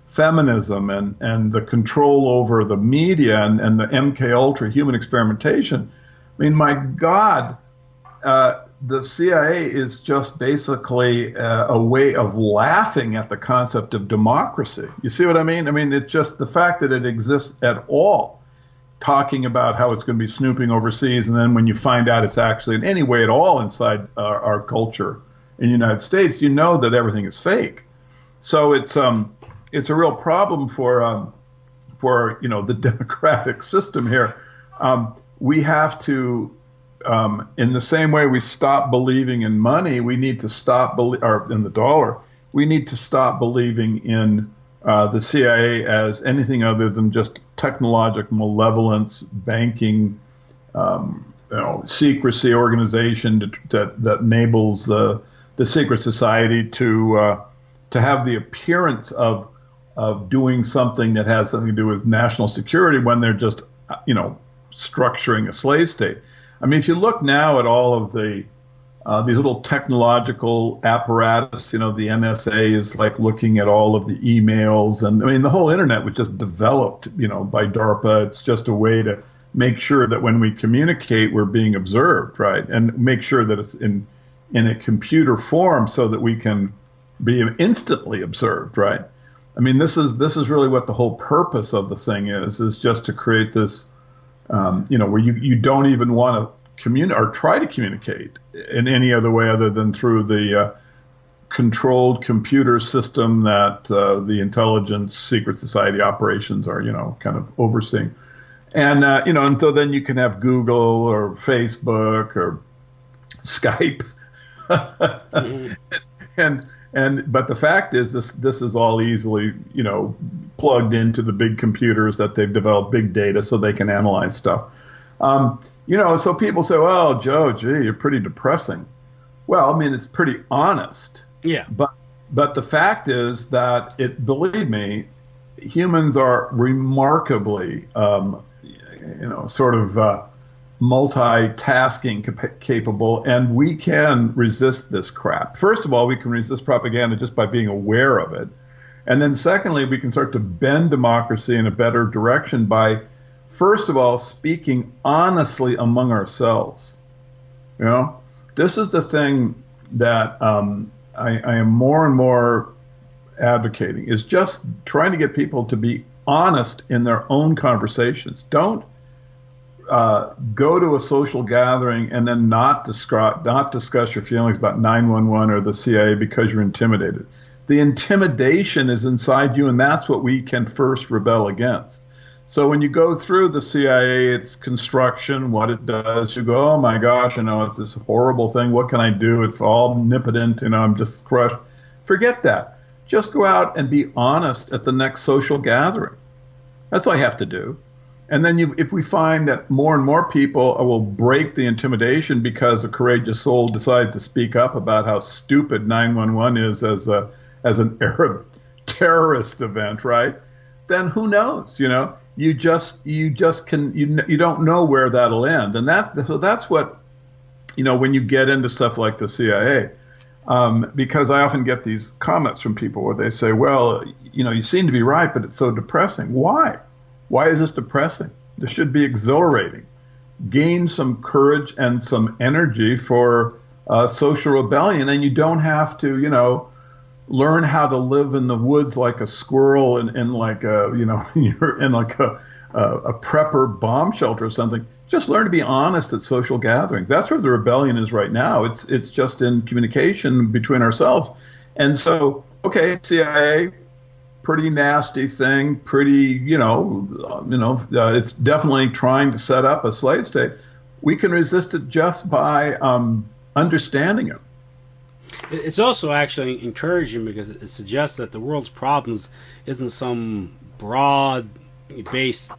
feminism and the control over the media and the MK Ultra human experimentation, my God, the CIA is just basically a way of laughing at the concept of democracy. You see what I mean? It's just the fact that it exists at all, talking about how it's going to be snooping overseas, and then when you find out it's actually in any way at all inside our culture in the United States, that everything is fake. So it's a real problem for the democratic system here. We have to, in the same way we stop believing in money, we need to stop or in the dollar. We need to stop believing in the CIA as anything other than just technological malevolence, banking, secrecy organization that enables the secret society to have the appearance of doing something that has something to do with national security when they're just structuring a slave state. If you look now at all of the these little technological apparatus. The NSA is like looking at all of the emails, and I mean the whole internet was just developed, by DARPA. It's just a way to make sure that when we communicate, we're being observed, right? And make sure that it's in a computer form so that we can be instantly observed, right? I mean, this is really what the whole purpose of the thing is just to create this, where you don't even want to communicate or try to communicate in any other way other than through the controlled computer system that the intelligence secret society operations are, kind of overseeing. And, and so then you can have Google or Facebook or Skype. But the fact is this is all easily, plugged into the big computers that they've developed, big data, so they can analyze stuff. So people say, well, Joe, gee, you're pretty depressing. Well, I mean, it's pretty honest. Yeah. But the fact is that believe me, humans are remarkably, multitasking capable, and we can resist this crap. First of all, we can resist propaganda just by being aware of it. And then secondly, we can start to bend democracy in a better direction by, first of all, speaking honestly among ourselves. This is the thing that I am more and more advocating, is just trying to get people to be honest in their own conversations. Don't go to a social gathering and then not discuss your feelings about 911 or the CIA because you're intimidated. The intimidation is inside you, and that's what we can first rebel against. So when you go through the CIA, its construction, what it does, you go, oh my gosh, it's this horrible thing. What can I do? It's all omnipotent. I'm just crushed. Forget that. Just go out and be honest at the next social gathering. That's all you have to do. And then if we find that more and more people will break the intimidation because a courageous soul decides to speak up about how stupid 911 is as an Arab terrorist event, right? Then who knows? You don't know where that'll end. And that's what, when you get into stuff like the CIA, because I often get these comments from people where they say, well, you seem to be right, but it's so depressing. Why? Why is this depressing? This should be exhilarating. Gain some courage and some energy for social rebellion, and you don't have to, learn how to live in the woods like a squirrel in like a, you're in like a prepper bomb shelter or something. Just learn to be honest at social gatherings. That's where the rebellion is right now. It's just in communication between ourselves. And so, okay, CIA, pretty nasty thing, pretty, it's definitely trying to set up a slave state. We can resist it just by understanding it. It's also actually encouraging because it suggests that the world's problems isn't some broad-based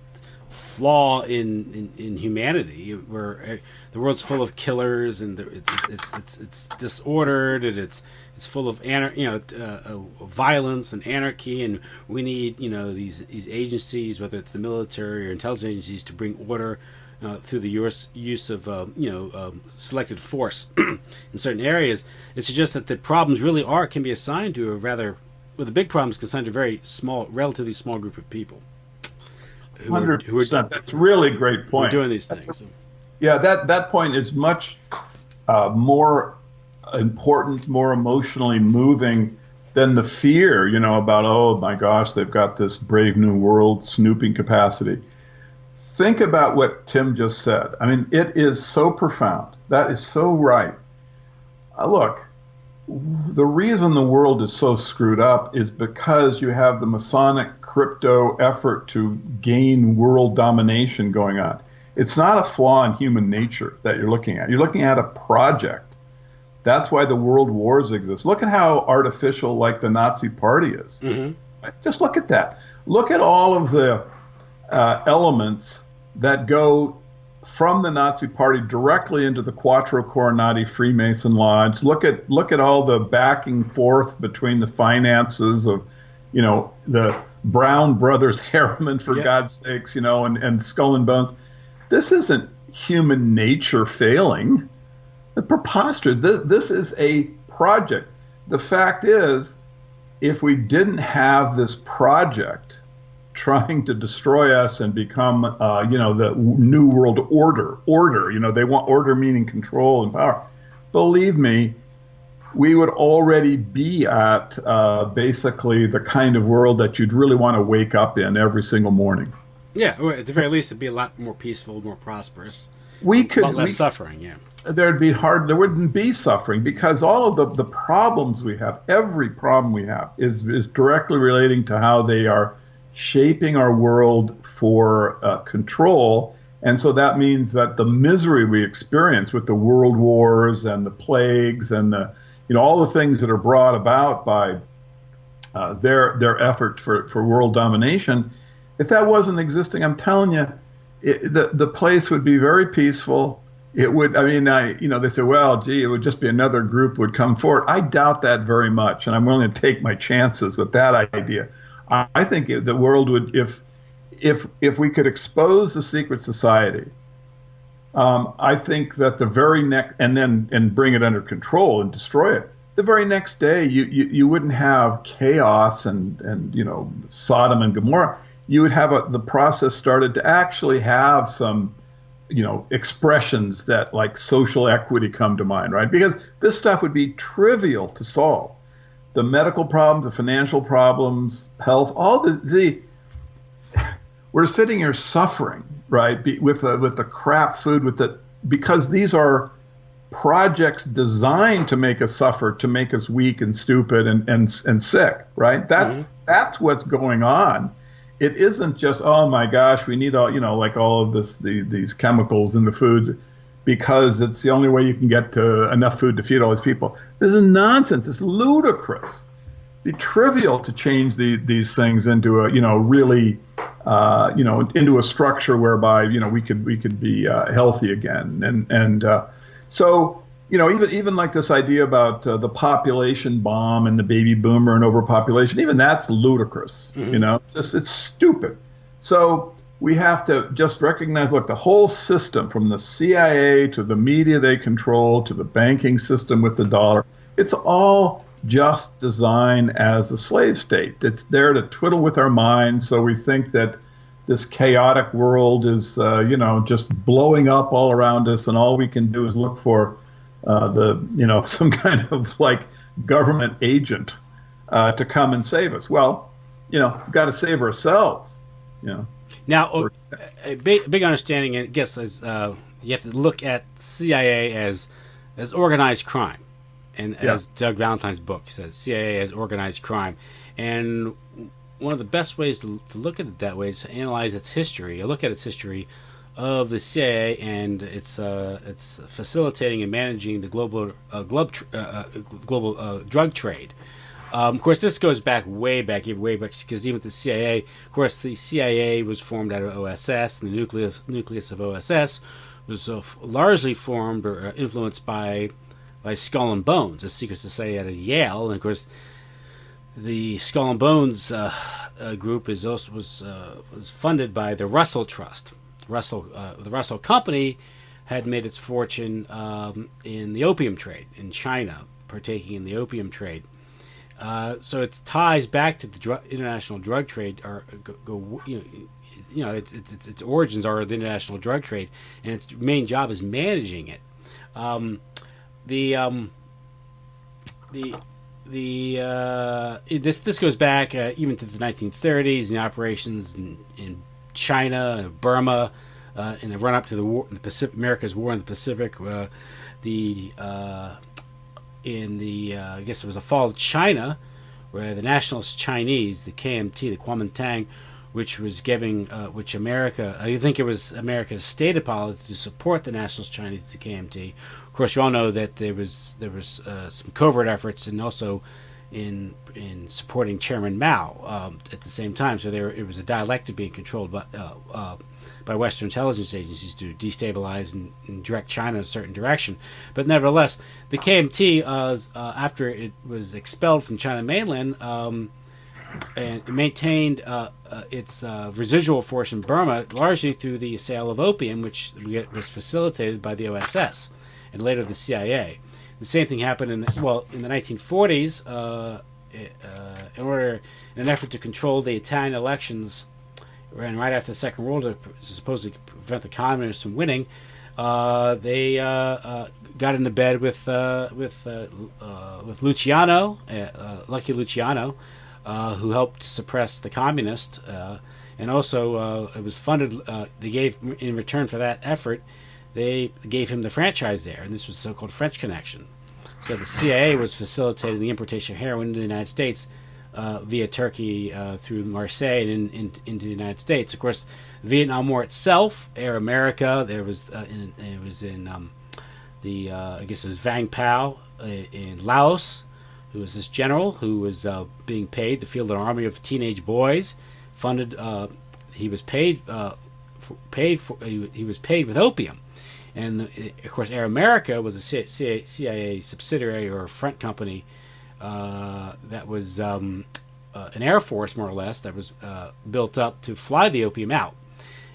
flaw in humanity, where the world's full of killers and it's disordered and it's full of violence and anarchy, and we need these agencies, whether it's the military or intelligence agencies, to bring order through the use of selected force in certain areas. It suggests that the problems really can be assigned to the big problems can be assigned to a very small, relatively small group of people. 100%. That's really a great point. Who are doing these things. Yeah, that point is much more important, more emotionally moving than the fear, about, oh my gosh, they've got this brave new world snooping capacity. Think about what Tim just said. I mean, it is so profound. That is so right. Look, the reason the world is so screwed up is because you have the Masonic crypto effort to gain world domination going on. It's not a flaw in human nature that you're looking at. You're looking at a project. That's why the world wars exist. Look at how artificial, like, the Nazi Party is. Mm-hmm. Just look at that. Look at all of the elements that go from the Nazi Party directly into the Quattro Coronati Freemason Lodge. Look at all the backing forth between the finances of, the Brown Brothers Harriman, for God's sakes, and Skull and Bones. This isn't human nature failing. Preposterous. This is a project. The fact is, if we didn't have this project trying to destroy us and become, the new world order. They want order meaning control and power. Believe me, we would already be at basically the kind of world that you'd really want to wake up in every single morning. Yeah, or at the very least, it'd be a lot more peaceful, more prosperous. We could a lot less suffering. Yeah, there wouldn't be suffering because all of the problems we have, every problem we have, is directly relating to how they are shaping our world for control. And so that means that the misery we experience with the world wars and the plagues and all the things that are brought about by their effort for world domination, if that wasn't existing, I'm telling you, the place would be very peaceful. It would. I mean, they say, well, gee, it would just be another group would come forward. I doubt that very much, and I'm willing to take my chances with that idea. I think the world would, if we could expose the secret society, I think that the very next, and bring it under control and destroy it, the very next day, you wouldn't have chaos and Sodom and Gomorrah. You would have the process started to actually have some, expressions that like social equity come to mind, right? Because this stuff would be trivial to solve. The medical problems, the financial problems, health, all we're sitting here suffering, right? With the crap food, because these are projects designed to make us suffer, to make us weak and stupid and sick, right? That's what's going on. It isn't just, oh my gosh, we need all all of these chemicals in the food because it's the only way you can get to enough food to feed all these people. This is nonsense. It's ludicrous. It'd be trivial to change these things into a really into a structure whereby we could be healthy again. So even like this idea about the population bomb and the baby boomer and overpopulation, even that's ludicrous. Mm-hmm. It's stupid. So we have to just recognize, look, the whole system, from the CIA to the media they control to the banking system with the dollar, it's all just designed as a slave state. It's there to twiddle with our minds, so we think that this chaotic world is, just blowing up all around us, and all we can do is look for some kind of like government agent to come and save us. Well, we've got to save ourselves. Now, a big understanding, I guess, is you have to look at CIA as organized crime, and as Doug Valentine's book says, CIA as organized crime. And one of the best ways to look at it that way is to analyze its history. You look at its history of the CIA and its facilitating and managing the global drug trade. Of course, this goes way back, because even the CIA, of course, the CIA was formed out of OSS, and the nucleus of OSS was largely formed or influenced by Skull and Bones, a secret society out of Yale. And of course, the Skull and Bones group was funded by the Russell Trust. The Russell Company had made its fortune in the opium trade in China, partaking in the opium trade. So its ties back to the international drug trade its origins are the international drug trade, and its main job is managing it. This goes back even to the 1930s, the operations in China, Burma, in the run-up to the war, America's war in the Pacific. I guess it was the fall of China, where the nationalist Chinese, the KMT, the Kuomintang, which was which America, I think it was America's stated policy to support the nationalist Chinese, the KMT. Of course, you all know that there was some covert efforts, and also in supporting Chairman Mao at the same time. So it was a dialectic being controlled by Western intelligence agencies to destabilize and direct China in a certain direction. But nevertheless, the KMT, after it was expelled from China mainland, and it maintained its residual force in Burma largely through the sale of opium, which was facilitated by the OSS. and later the CIA. The same thing happened in the 1940s. In an effort to control the Italian elections, and right after the Second World War, to supposedly prevent the communists from winning, they got into bed with Luciano, Lucky Luciano, who helped suppress the communists, and also it was funded. They gave in return for that effort, they gave him the franchise there, and this was so-called French Connection. So the CIA was facilitating the importation of heroin into the United States via Turkey through Marseille and into the United States. Of course, the Vietnam War itself, Air America. It was in I guess it was Vang Pao in Laos, who was this general who was being paid to field an army of teenage boys. Funded. He was paid. He was paid with opium. And of course, Air America was a CIA subsidiary or front company that was an air force, more or less, that was built up to fly the opium out.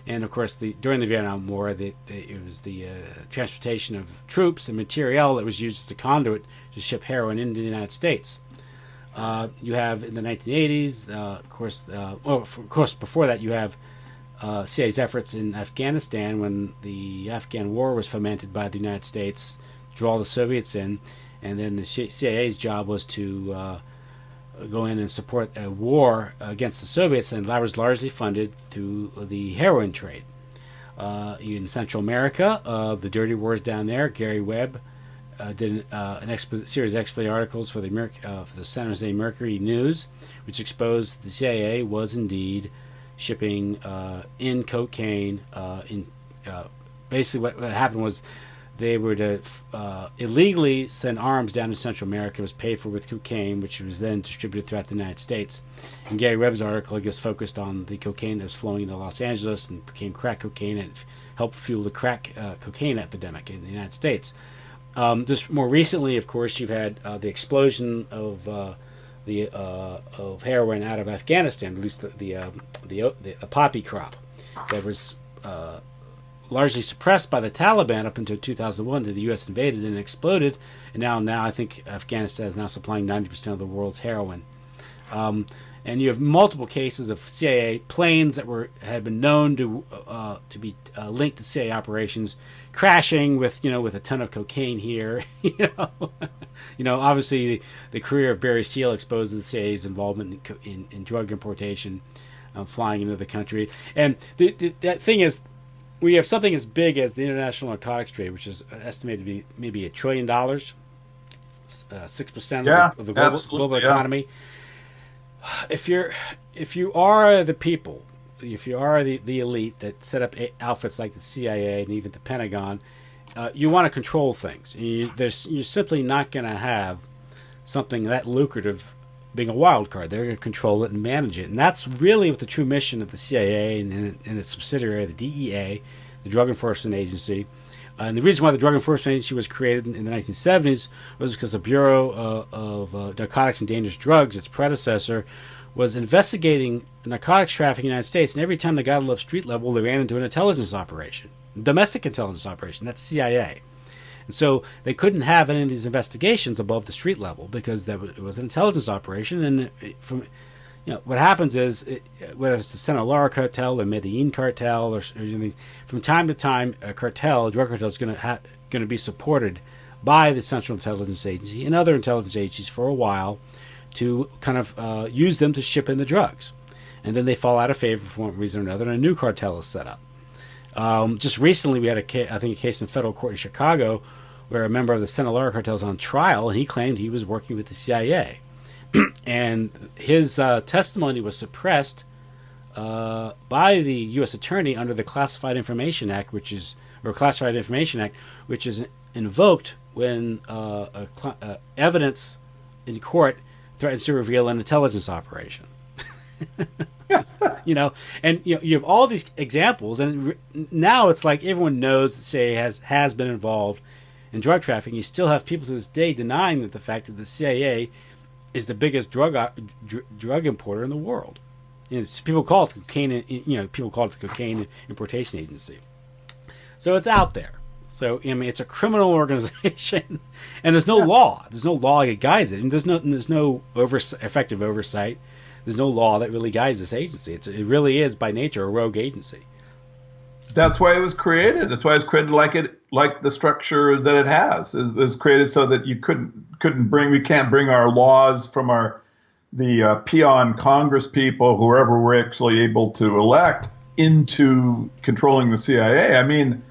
And of course, during the Vietnam War, it was the transportation of troops and materiel that was used as a conduit to ship heroin into the United States. You have in the 1980s, of course, before that, you have CIA's efforts in Afghanistan when the Afghan war was fomented by the United States, draw the Soviets in, and then the CIA's job was to go in and support a war against the Soviets, and that was largely funded through the heroin trade. In Central America, the dirty wars down there, Gary Webb did a series of expose articles for the San Jose Mercury News, which exposed the CIA was indeed shipping in cocaine. Basically, what happened was they were to illegally send arms down to Central America. It was paid for with cocaine, which was then distributed throughout the United States. And Gary Webb's article, I guess, focused on the cocaine that was flowing into Los Angeles and became crack cocaine, and it helped fuel the crack cocaine epidemic in the United States. Just more recently, of course, you've had the explosion of heroin out of Afghanistan, at least the poppy crop that was largely suppressed by the Taliban up until 2001. The U.S. invaded and exploded, and now I think Afghanistan is now supplying 90% of the world's heroin. And you have multiple cases of CIA planes that had been known to be linked to CIA operations crashing with a ton of cocaine here. Obviously the career of Barry Seal exposed the CIA's involvement in drug importation, flying into the country. And that thing is, we have something as big as the international narcotics trade, which is estimated to be maybe $1 trillion, 6% of the global economy. If you are the people, if you are the elite that set up outfits like the CIA and even the Pentagon, you want to control things. You're simply not going to have something that lucrative being a wild card. They're going to control it and manage it. And that's really what the true mission of the CIA and its subsidiary, the DEA, the Drug Enforcement Agency. And the reason why the Drug Enforcement Agency was created in the 1970s was because the Bureau of Narcotics and Dangerous Drugs, its predecessor, was investigating narcotics trafficking in the United States. And every time they got above street level, they ran into an intelligence operation, domestic intelligence operation. That's CIA. And so they couldn't have any of these investigations above the street level because it was an intelligence operation. And what happens is, whether it's the Sinaloa cartel, the Medellin cartel, or from time to time, a drug cartel is going to be supported by the Central Intelligence Agency and other intelligence agencies for a while to kind of use them to ship in the drugs. And then they fall out of favor for one reason or another, and a new cartel is set up. Just recently, we had a case in federal court in Chicago where a member of the Sinaloa cartel was on trial, and he claimed he was working with the CIA. And his testimony was suppressed by the U.S. Attorney under the Classified Information Act, which is invoked when evidence in court threatens to reveal an intelligence operation. And you have all these examples, and now it's like everyone knows that CIA has been involved in drug trafficking. You still have people to this day denying that the fact that the CIA is the biggest drug importer in the world. People call it cocaine. People call it the Cocaine Importation Agency. So it's out there. So I mean, it's a criminal organization, and there's no law. There's no law that guides it, and there's no effective oversight. There's no law that really guides this agency. It really is by nature a rogue agency. That's why it was created. That's why it's created like the structure that it has. It was created so that we can't bring our laws from the peon Congress people, whoever we're actually able to elect, into controlling the CIA. I mean,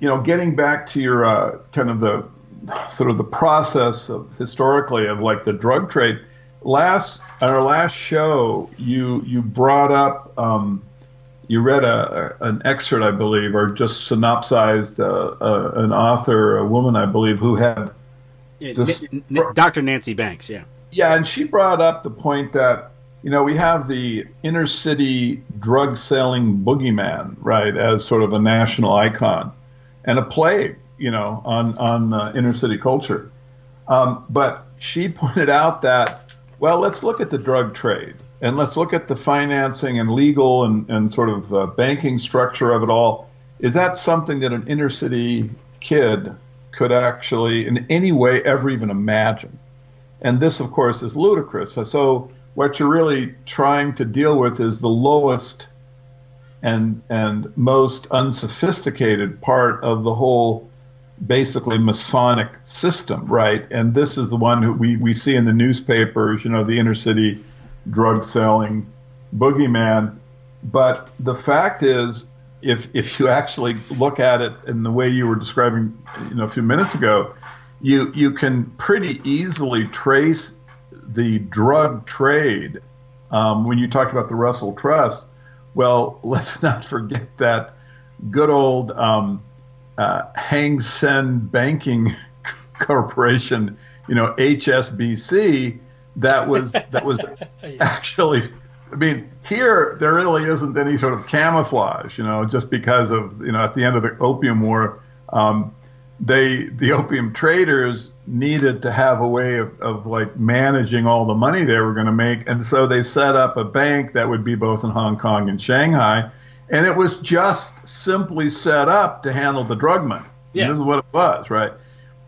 getting back to your kind of the sort of the process of historically of like the drug trade. On our last show, you brought up. You read an excerpt, I believe, or just synopsized an author, a woman, I believe, who had Dr. Nancy Banks, yeah. Yeah, and she brought up the point that, we have the inner city drug selling boogeyman, right, as sort of a national icon and a plague, on inner city culture. But she pointed out that, well, let's look at the drug trade. And let's look at the financing and legal and sort of banking structure of it all. Is that something that an inner city kid could actually in any way ever even imagine? And this, of course, is ludicrous. So what you're really trying to deal with is the lowest and most unsophisticated part of the whole basically Masonic system, right? And this is the one who we see in the newspapers, the inner city drug selling boogeyman. But the fact is, if you actually look at it in the way you were describing a few minutes ago, you can pretty easily trace the drug trade. When you talked about the Russell Trust, well, let's not forget that good old Hang Seng Banking Corporation, HSBC, that was actually, I mean, here there really isn't any sort of camouflage, just because of, at the end of the Opium War, the opium traders needed to have a way of like managing all the money they were going to make. And so they set up a bank that would be both in Hong Kong and Shanghai. And it was just simply set up to handle the drug money. Yeah. And this is what it was, right?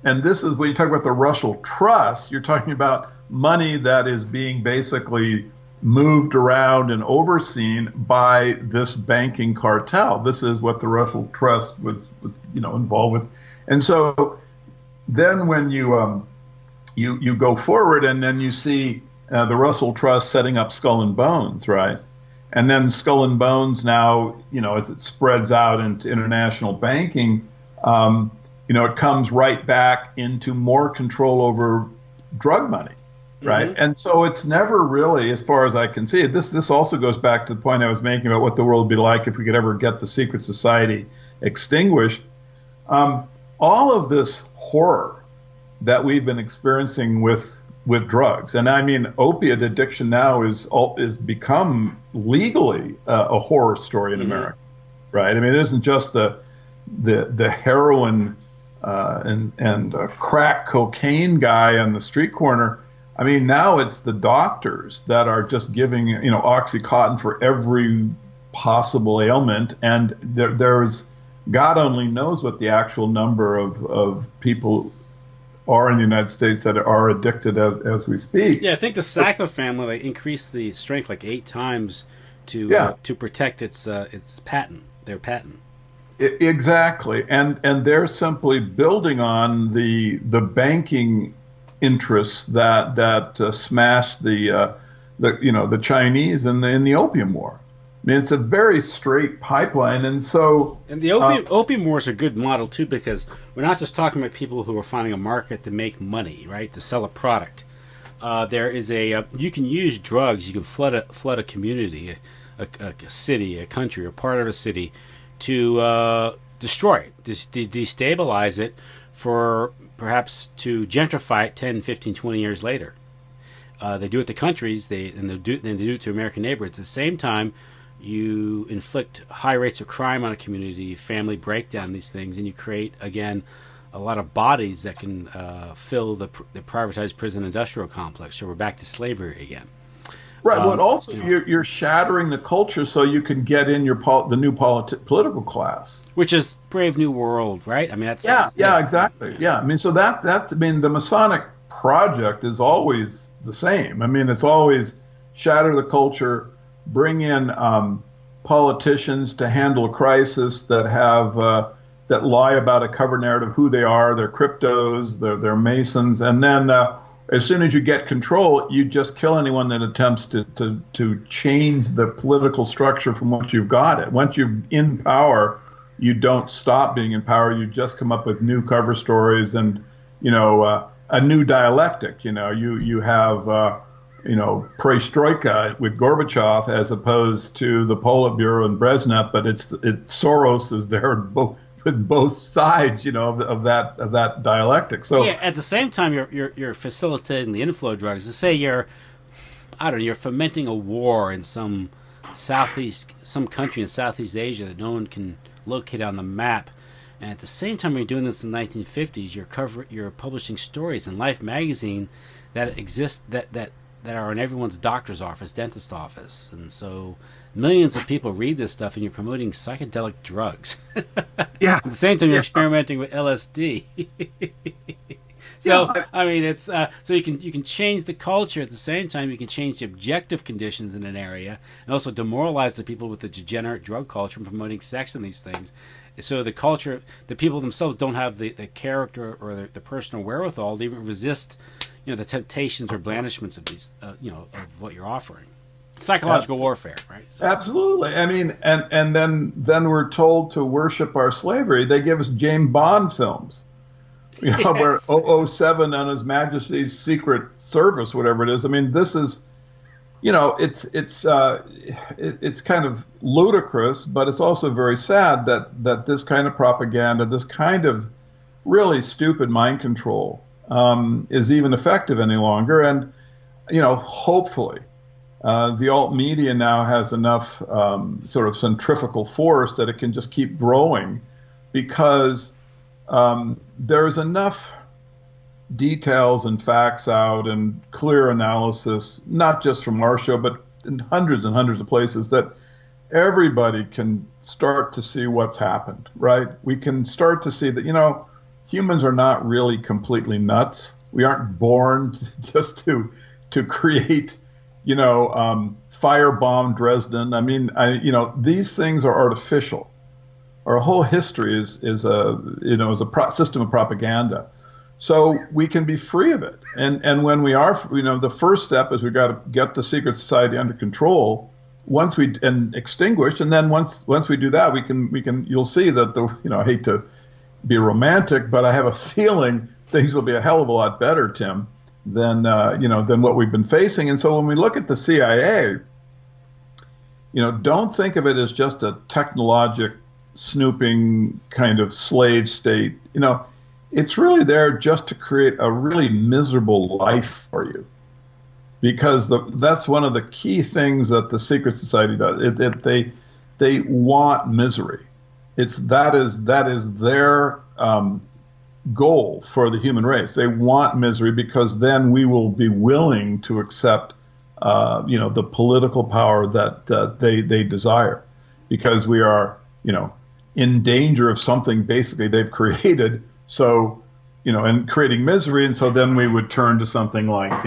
And this is when you talk about the Russell Trust, you're talking about money that is being basically moved around and overseen by this banking cartel. This is what the Russell Trust was involved with. And so then when you go forward and then you see the Russell Trust setting up Skull and Bones, right? And then Skull and Bones now, as it spreads out into international banking, it comes right back into more control over drug money. Right. Mm-hmm. And so it's never really, as far as I can see it, this also goes back to the point I was making about what the world would be like if we could ever get the secret society extinguished. All of this horror that we've been experiencing with drugs, and I mean, opiate addiction now is become legally a horror story in America. Right. I mean, it isn't just the heroin and crack cocaine guy on the street corner. I mean, now it's the doctors that are just giving, Oxycontin for every possible ailment. And there's, God only knows what the actual number of people are in the United States that are addicted as we speak. Yeah, I think the Sackler family increased the strength like 8 times to protect its patent, their patent. Exactly. And they're simply building on the banking interests that smashed the Chinese in the Opium War. I mean, it's a very straight pipeline, and the opium war is a good model too, because we're not just talking about people who are finding a market to make money, right, to sell a product. There is you can use drugs, you can flood a community, a city, a country, or part of a city, to destroy it, destabilize it, for perhaps to gentrify it 10, 15, 20 years later. They do it to countries, they do it to American neighborhoods. At the same time, you inflict high rates of crime on a community, family breakdown, these things, and you create, again, a lot of bodies that can fill the privatized prison industrial complex. So we're back to slavery again. Right, but also you're shattering the culture so you can get in the new political class, which is Brave New World, right? I mean, that's yeah, exactly. Yeah, I mean, so that's I mean, the Masonic project is always the same. I mean, it's always shatter the culture, bring in politicians to handle a crisis that have that lie about a cover narrative who they are. They're cryptos, they're Masons, and then as soon as you get control, you just kill anyone that attempts to change the political structure from once you've got it. Once you're in power, you don't stop being in power. You just come up with new cover stories and, a new dialectic. You have, perestroika with Gorbachev as opposed to the Politburo and Brezhnev, but it's Soros is there with both sides, of that dialectic. So yeah, at the same time, you're facilitating the inflow of drugs. To say you're fomenting a war in some country in Southeast Asia that no one can locate on the map, and at the same time you're doing this in the 1950s. You're publishing stories in Life magazine that exist that are in everyone's doctor's office, dentist office, and so millions of people read this stuff, and you're promoting psychedelic drugs. Yeah. At the same time, you're experimenting with LSD. So I mean, it's so you can change the culture. At the same time, you can change the objective conditions in an area, and also demoralize the people with the degenerate drug culture and promoting sex and these things. So the culture, the people themselves don't have the character or the personal wherewithal to even resist, the temptations or blandishments of these, of what you're offering. Psychological warfare, right? So. Absolutely. I mean, and then we're told to worship our slavery. They give us James Bond films, yes. Where 007 on His Majesty's Secret Service, whatever it is. I mean, this is, it's kind of ludicrous, but it's also very sad that this kind of propaganda, this kind of really stupid mind control, is even effective any longer. And hopefully. The alt media now has enough sort of centrifugal force that it can just keep growing because there's enough details and facts out and clear analysis, not just from our show, but in hundreds and hundreds of places that everybody can start to see what's happened, right? We can start to see that, humans are not really completely nuts. We aren't born just to create firebomb Dresden. I mean, these things are artificial. Our whole history is a system of propaganda. So we can be free of it. And when we are, the first step is we've got to get the secret society under control. And extinguish, and then once we do that, we can. You'll see that I hate to be romantic, but I have a feeling things will be a hell of a lot better, Tim, than what we've been facing. And so when we look at the CIA, don't think of it as just a technologic snooping kind of slave state. It's really there just to create a really miserable life for you, because that's one of the key things that the secret society does. They want misery. That is their goal for the human race. They want misery because then we will be willing to accept, the political power that they desire, because we are, in danger of something basically they've created. So, and creating misery, and so then we would turn to something like,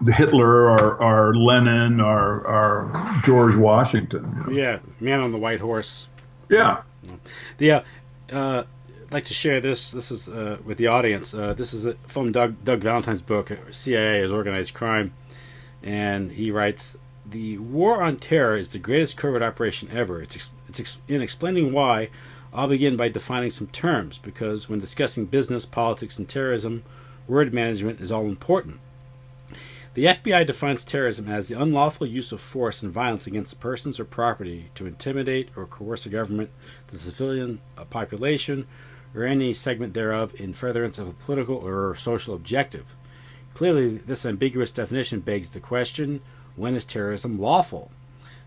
the Hitler or Lenin or George Washington. Yeah, man on the white horse. Yeah. I'd like to share this. This is with the audience. This is from Doug Valentine's book, CIA as Organized Crime. And he writes, "The war on terror is the greatest covert operation ever. In explaining why, I'll begin by defining some terms, because when discussing business, politics, and terrorism, word management is all important. The FBI defines terrorism as the unlawful use of force and violence against persons or property to intimidate or coerce a government, the civilian population, or any segment thereof in furtherance of a political or social objective. Clearly, this ambiguous definition begs the question, when is terrorism lawful?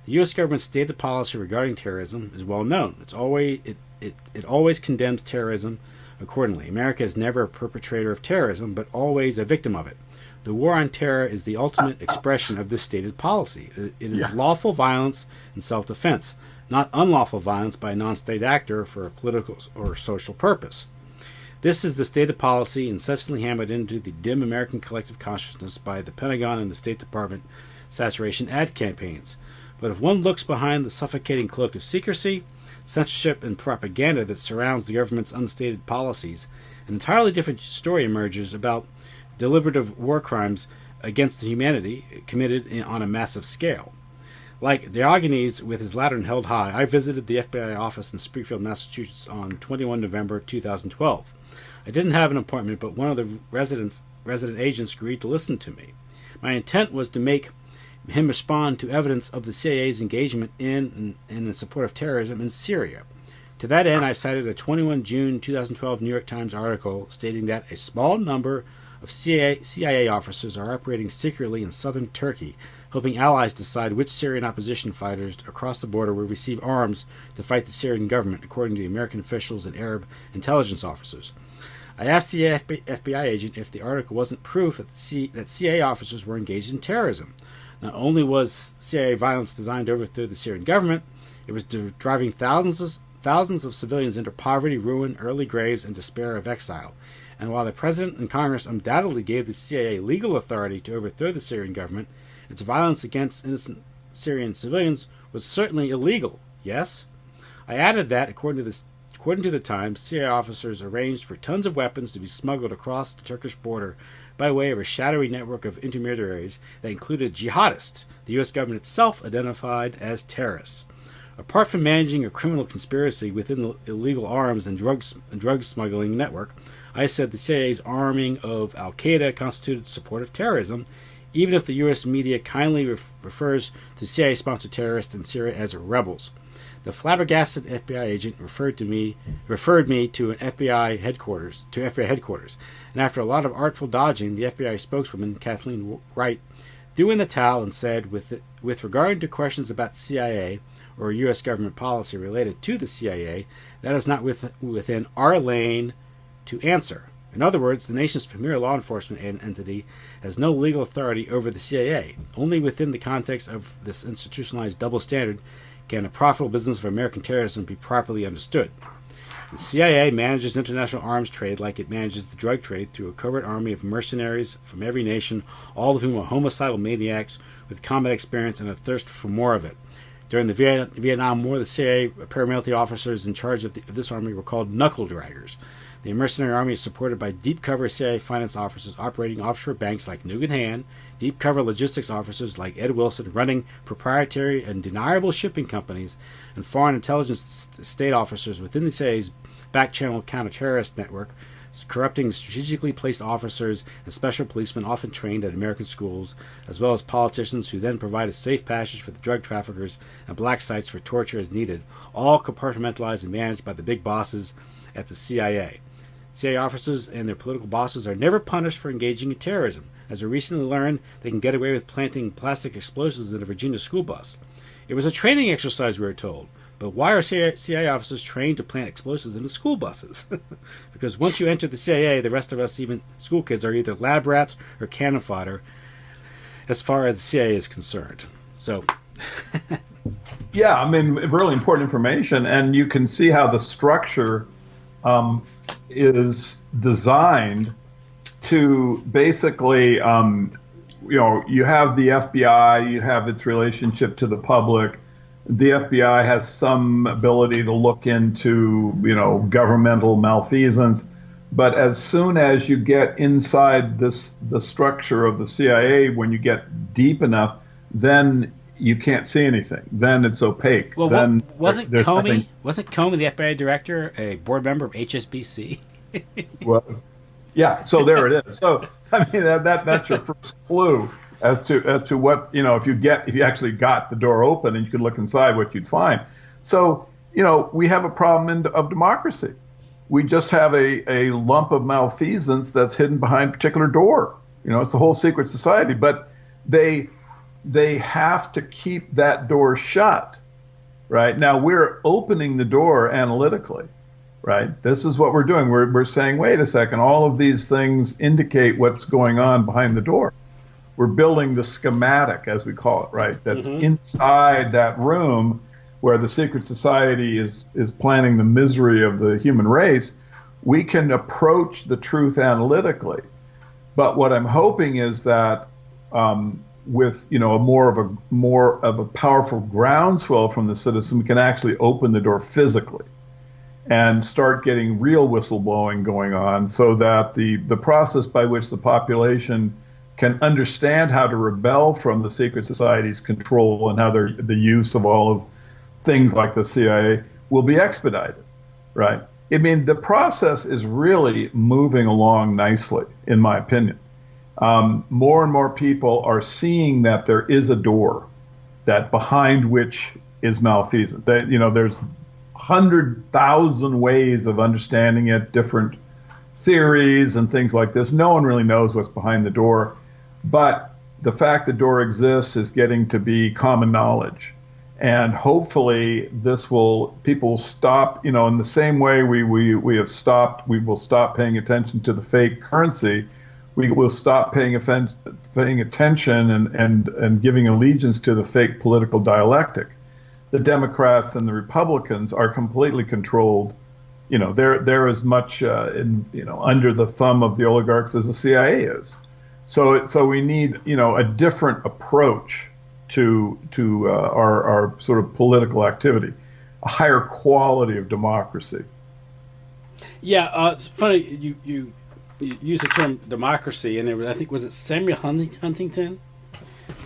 The U.S. government's stated policy regarding terrorism is well known. It always condemns terrorism accordingly. America is never a perpetrator of terrorism, but always a victim of it. The war on terror is the ultimate expression of this stated policy. It is lawful violence in self-defense, not unlawful violence by a non-state actor for a political or social purpose. This is the stated policy incessantly hammered into the dim American collective consciousness by the Pentagon and the State Department saturation ad campaigns. But if one looks behind the suffocating cloak of secrecy, censorship, and propaganda that surrounds the government's unstated policies, an entirely different story emerges about deliberative war crimes against humanity committed on a massive scale. Like Diogenes with his lantern held high, I visited the FBI office in Springfield, Massachusetts on 21 November 2012. I didn't have an appointment, but one of the resident agents agreed to listen to me. My intent was to make him respond to evidence of the CIA's engagement in and in support of terrorism in Syria. To that end, I cited a 21 June 2012 New York Times article stating that a small number of CIA officers are operating secretly in southern Turkey, helping allies decide which Syrian opposition fighters across the border will receive arms to fight the Syrian government, according to American officials and Arab intelligence officers. I asked the FBI agent if the article wasn't proof that CIA officers were engaged in terrorism. Not only was CIA violence designed to overthrow the Syrian government, it was driving thousands of civilians into poverty, ruin, early graves, and despair of exile. And while the President and Congress undoubtedly gave the CIA legal authority to overthrow the Syrian government, its violence against innocent Syrian civilians was certainly illegal, yes? I added that, according to the Times, CIA officers arranged for tons of weapons to be smuggled across the Turkish border by way of a shadowy network of intermediaries that included jihadists, the U.S. government itself identified as terrorists. Apart from managing a criminal conspiracy within the illegal arms and drug smuggling network, I said the CIA's arming of al-Qaeda constituted support of terrorism, even if the U.S. media kindly refers to CIA-sponsored terrorists in Syria as rebels. The flabbergasted FBI agent referred me to FBI headquarters, and after a lot of artful dodging, the FBI spokeswoman Kathleen Wright threw in the towel and said, with regard to questions about the CIA or U.S. government policy related to the CIA, that is not within our lane to answer. In other words, the nation's premier law enforcement entity has no legal authority over the CIA. Only within the context of this institutionalized double standard can the profitable business of American terrorism be properly understood. The CIA manages international arms trade like it manages the drug trade through a covert army of mercenaries from every nation, all of whom are homicidal maniacs with combat experience and a thirst for more of it. During the Vietnam War, the CIA paramilitary officers in charge of this army were called knuckle draggers. The mercenary army is supported by deep-cover CIA finance officers operating offshore banks like Nugan Han, deep-cover logistics officers like Ed Wilson running proprietary and deniable shipping companies, and foreign intelligence state officers within the CIA's back-channel counter-terrorist network, corrupting strategically placed officers and special policemen often trained at American schools, as well as politicians who then provide a safe passage for the drug traffickers and black sites for torture as needed, all compartmentalized and managed by the big bosses at the CIA. CIA officers and their political bosses are never punished for engaging in terrorism. As we recently learned, they can get away with planting plastic explosives in a Virginia school bus. It was a training exercise, we were told. But why are CIA officers trained to plant explosives in the school buses? Because once you enter the CIA, the rest of us, even school kids, are either lab rats or cannon fodder as far as the CIA is concerned. So... Yeah, I mean, really important information. And you can see how the structure is designed to basically, you have the FBI, you have its relationship to the public. The FBI has some ability to look into, governmental malfeasance. But as soon as you get inside the structure of the CIA, when you get deep enough, then you can't see anything. Then it's opaque. Well, then wasn't Comey the FBI director a board member of HSBC? Yeah. So there it is. So I mean that's your first clue as to what if you actually got the door open and you could look inside, what you'd find. So we have a problem of democracy. We just have a lump of malfeasance that's hidden behind a particular door. It's the whole secret society, but they have to keep that door shut. Right now, we're opening the door analytically, right? This is what we're doing. We're saying, wait a second, all of these things indicate what's going on behind the door. We're building the schematic, as we call it, right? That's inside that room where the secret society is planning the misery of the human race. We can approach the truth analytically. But what I'm hoping is that with a more of a powerful groundswell from the citizen, we can actually open the door physically and start getting real whistleblowing going on, so that the process by which the population can understand how to rebel from the secret society's control and how the use of all of things like the CIA will be expedited, right? I mean, the process is really moving along nicely, in my opinion. More and more people are seeing that there is a door that behind which is malfeasance. That, there's 100,000 ways of understanding it, different theories and things like this. No one really knows what's behind the door, but the fact the door exists is getting to be common knowledge. And hopefully people will stop, in the same way we will stop paying attention to the fake currency. We will stop paying attention and giving allegiance to the fake political dialectic. The Democrats and the Republicans are completely controlled. They're as much under the thumb of the oligarchs as the CIA is. So we need a different approach to our sort of political activity, a higher quality of democracy. Yeah, it's funny you use the term democracy, and I think was it Samuel Huntington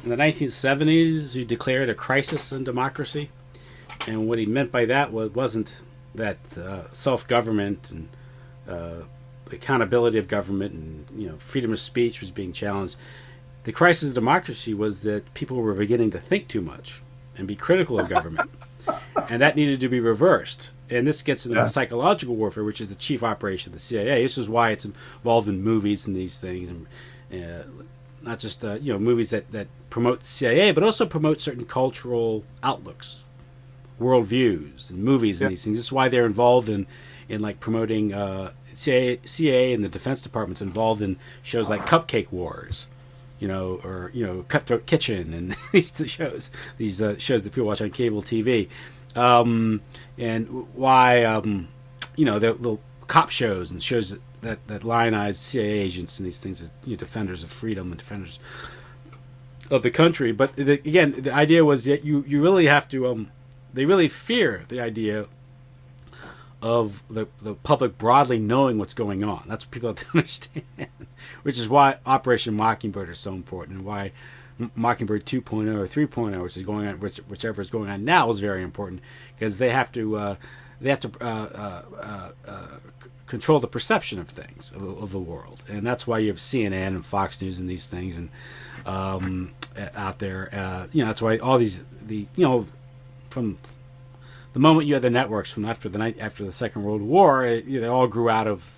in the 1970s who declared a crisis in democracy, and what he meant by that wasn't that self-government and accountability of government and freedom of speech was being challenged. The crisis of democracy was that people were beginning to think too much and be critical of government, and that needed to be reversed. And this gets into the psychological warfare, which is the chief operation of the CIA. This is why it's involved in movies and these things, and not just movies that promote the CIA, but also promote certain cultural outlooks, worldviews, and movies and these things. This is why they're involved in like promoting CIA and the Defense Department's involved in shows like Cupcake Wars, or Cutthroat Kitchen, and these shows that people watch on cable TV. And why the cop shows and shows that lionize CIA agents and these things as defenders of freedom and defenders of the country. But again, the idea was that you really have to they really fear the idea of the public broadly knowing what's going on. That's what people have to understand, which is why Operation Mockingbird is so important, and why Mockingbird 2.0 or 3.0, which is going on, whichever is going on now, is very important, because they have to control the perception of things of the world, and that's why you have CNN and Fox News and these things, and out there, that's why all these from the moment you had the networks from after the Second World War, they all grew out of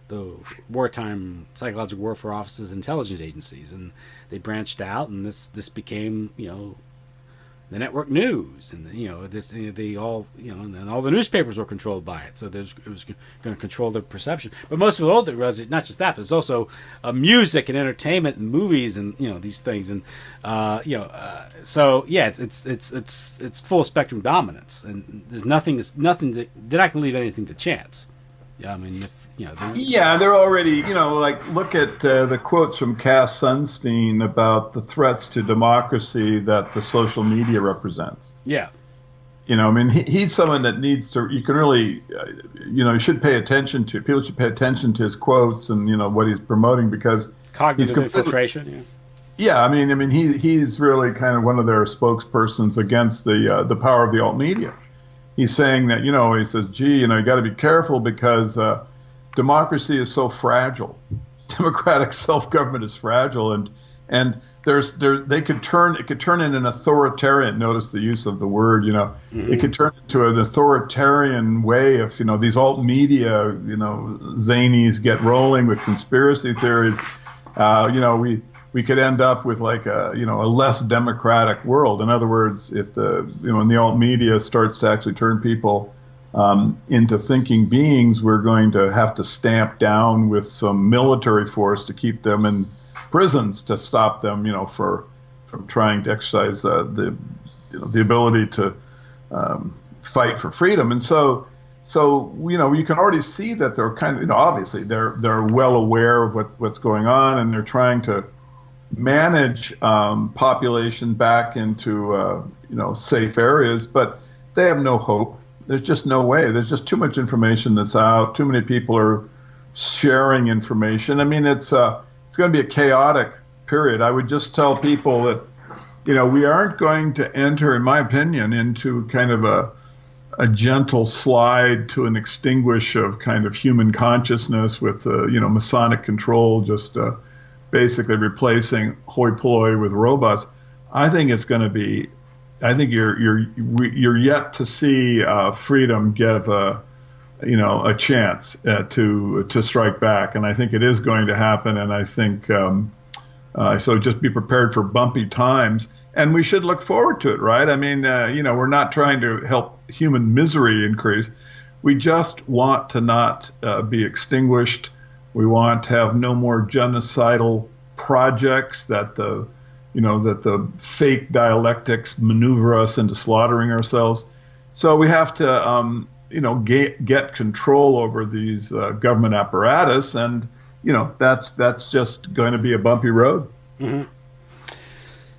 the wartime psychological warfare offices, intelligence agencies, and they branched out, and this became the network news, and and all the newspapers were controlled by it. So it was going to control the perception. But most of it was not just that, but it's also music and entertainment and movies and these things, and so yeah, it's full spectrum dominance, and there's nothing that they're not going to leave anything to chance. Yeah, I mean, if they're already, look at the quotes from Cass Sunstein about the threats to democracy that the social media represents. Yeah. He's someone that needs to, you can really, you should pay attention to, people should pay attention to his quotes and, what he's promoting, because cognitive infiltration. Yeah. He's really kind of one of their spokespersons against the power of the alt media. He's saying that, he says, gee, you got to be careful because democracy is so fragile. Democratic self-government is fragile, and it could turn in an authoritarian. Notice the use of the word. It could turn into an authoritarian way if these alt media zanies get rolling with conspiracy theories. We could end up with like a less democratic world. In other words, if when the alt media starts to actually turn people into thinking beings, we're going to have to stamp down with some military force to keep them in prisons to stop them, from trying to exercise the ability to fight for freedom. And so you can already see that they're kind of, obviously they're well aware of what's going on, and they're trying to manage population back into safe areas, but they have no hope. There's just no way. There's just too much information that's out. Too many people are sharing information. I mean, it's going to be a chaotic period. I would just tell people that we aren't going to enter, in my opinion, into kind of a gentle slide to an extinguish of kind of human consciousness with Masonic control, just basically replacing hoi polloi with robots. I think it's going to be. I think you're yet to see freedom give a chance to strike back, and I think it is going to happen. And I think so. Just be prepared for bumpy times, and we should look forward to it, right? I mean, we're not trying to help human misery increase. We just want to not be extinguished. We want to have no more genocidal projects that the fake dialectics maneuver us into slaughtering ourselves. So we have to, get control over these government apparatus, and that's just going to be a bumpy road. Mm-hmm.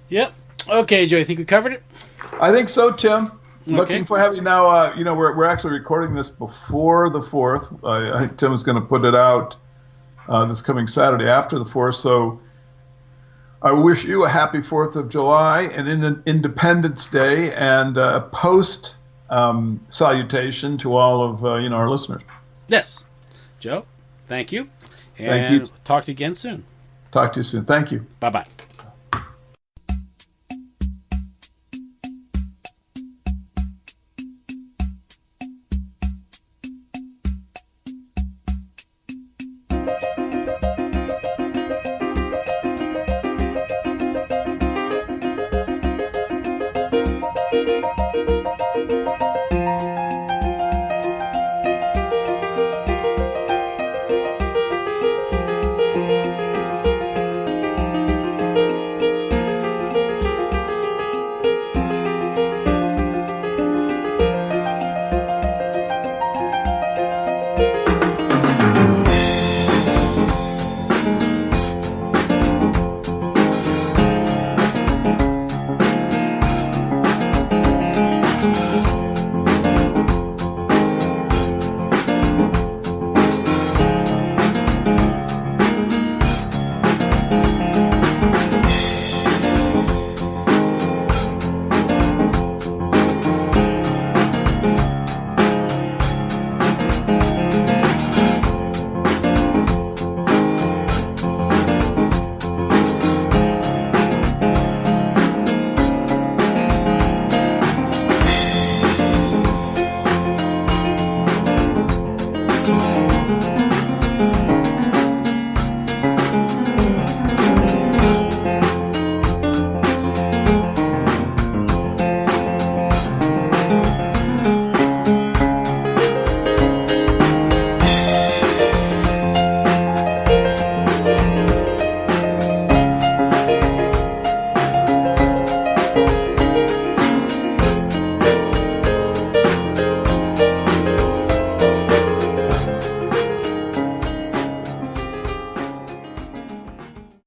Yep. Okay, Joe. I think we covered it. I think so, Tim. Okay. Looking for having now. We're actually recording this before the 4th. I think Tim is going to put it out this coming Saturday after the 4th. So I wish you a happy 4th of July and an Independence Day, and a post salutation to all of our listeners. Yes, Joe. Thank you. And thank you. Talk to you again soon. Talk to you soon. Thank you. Bye-bye. Bye.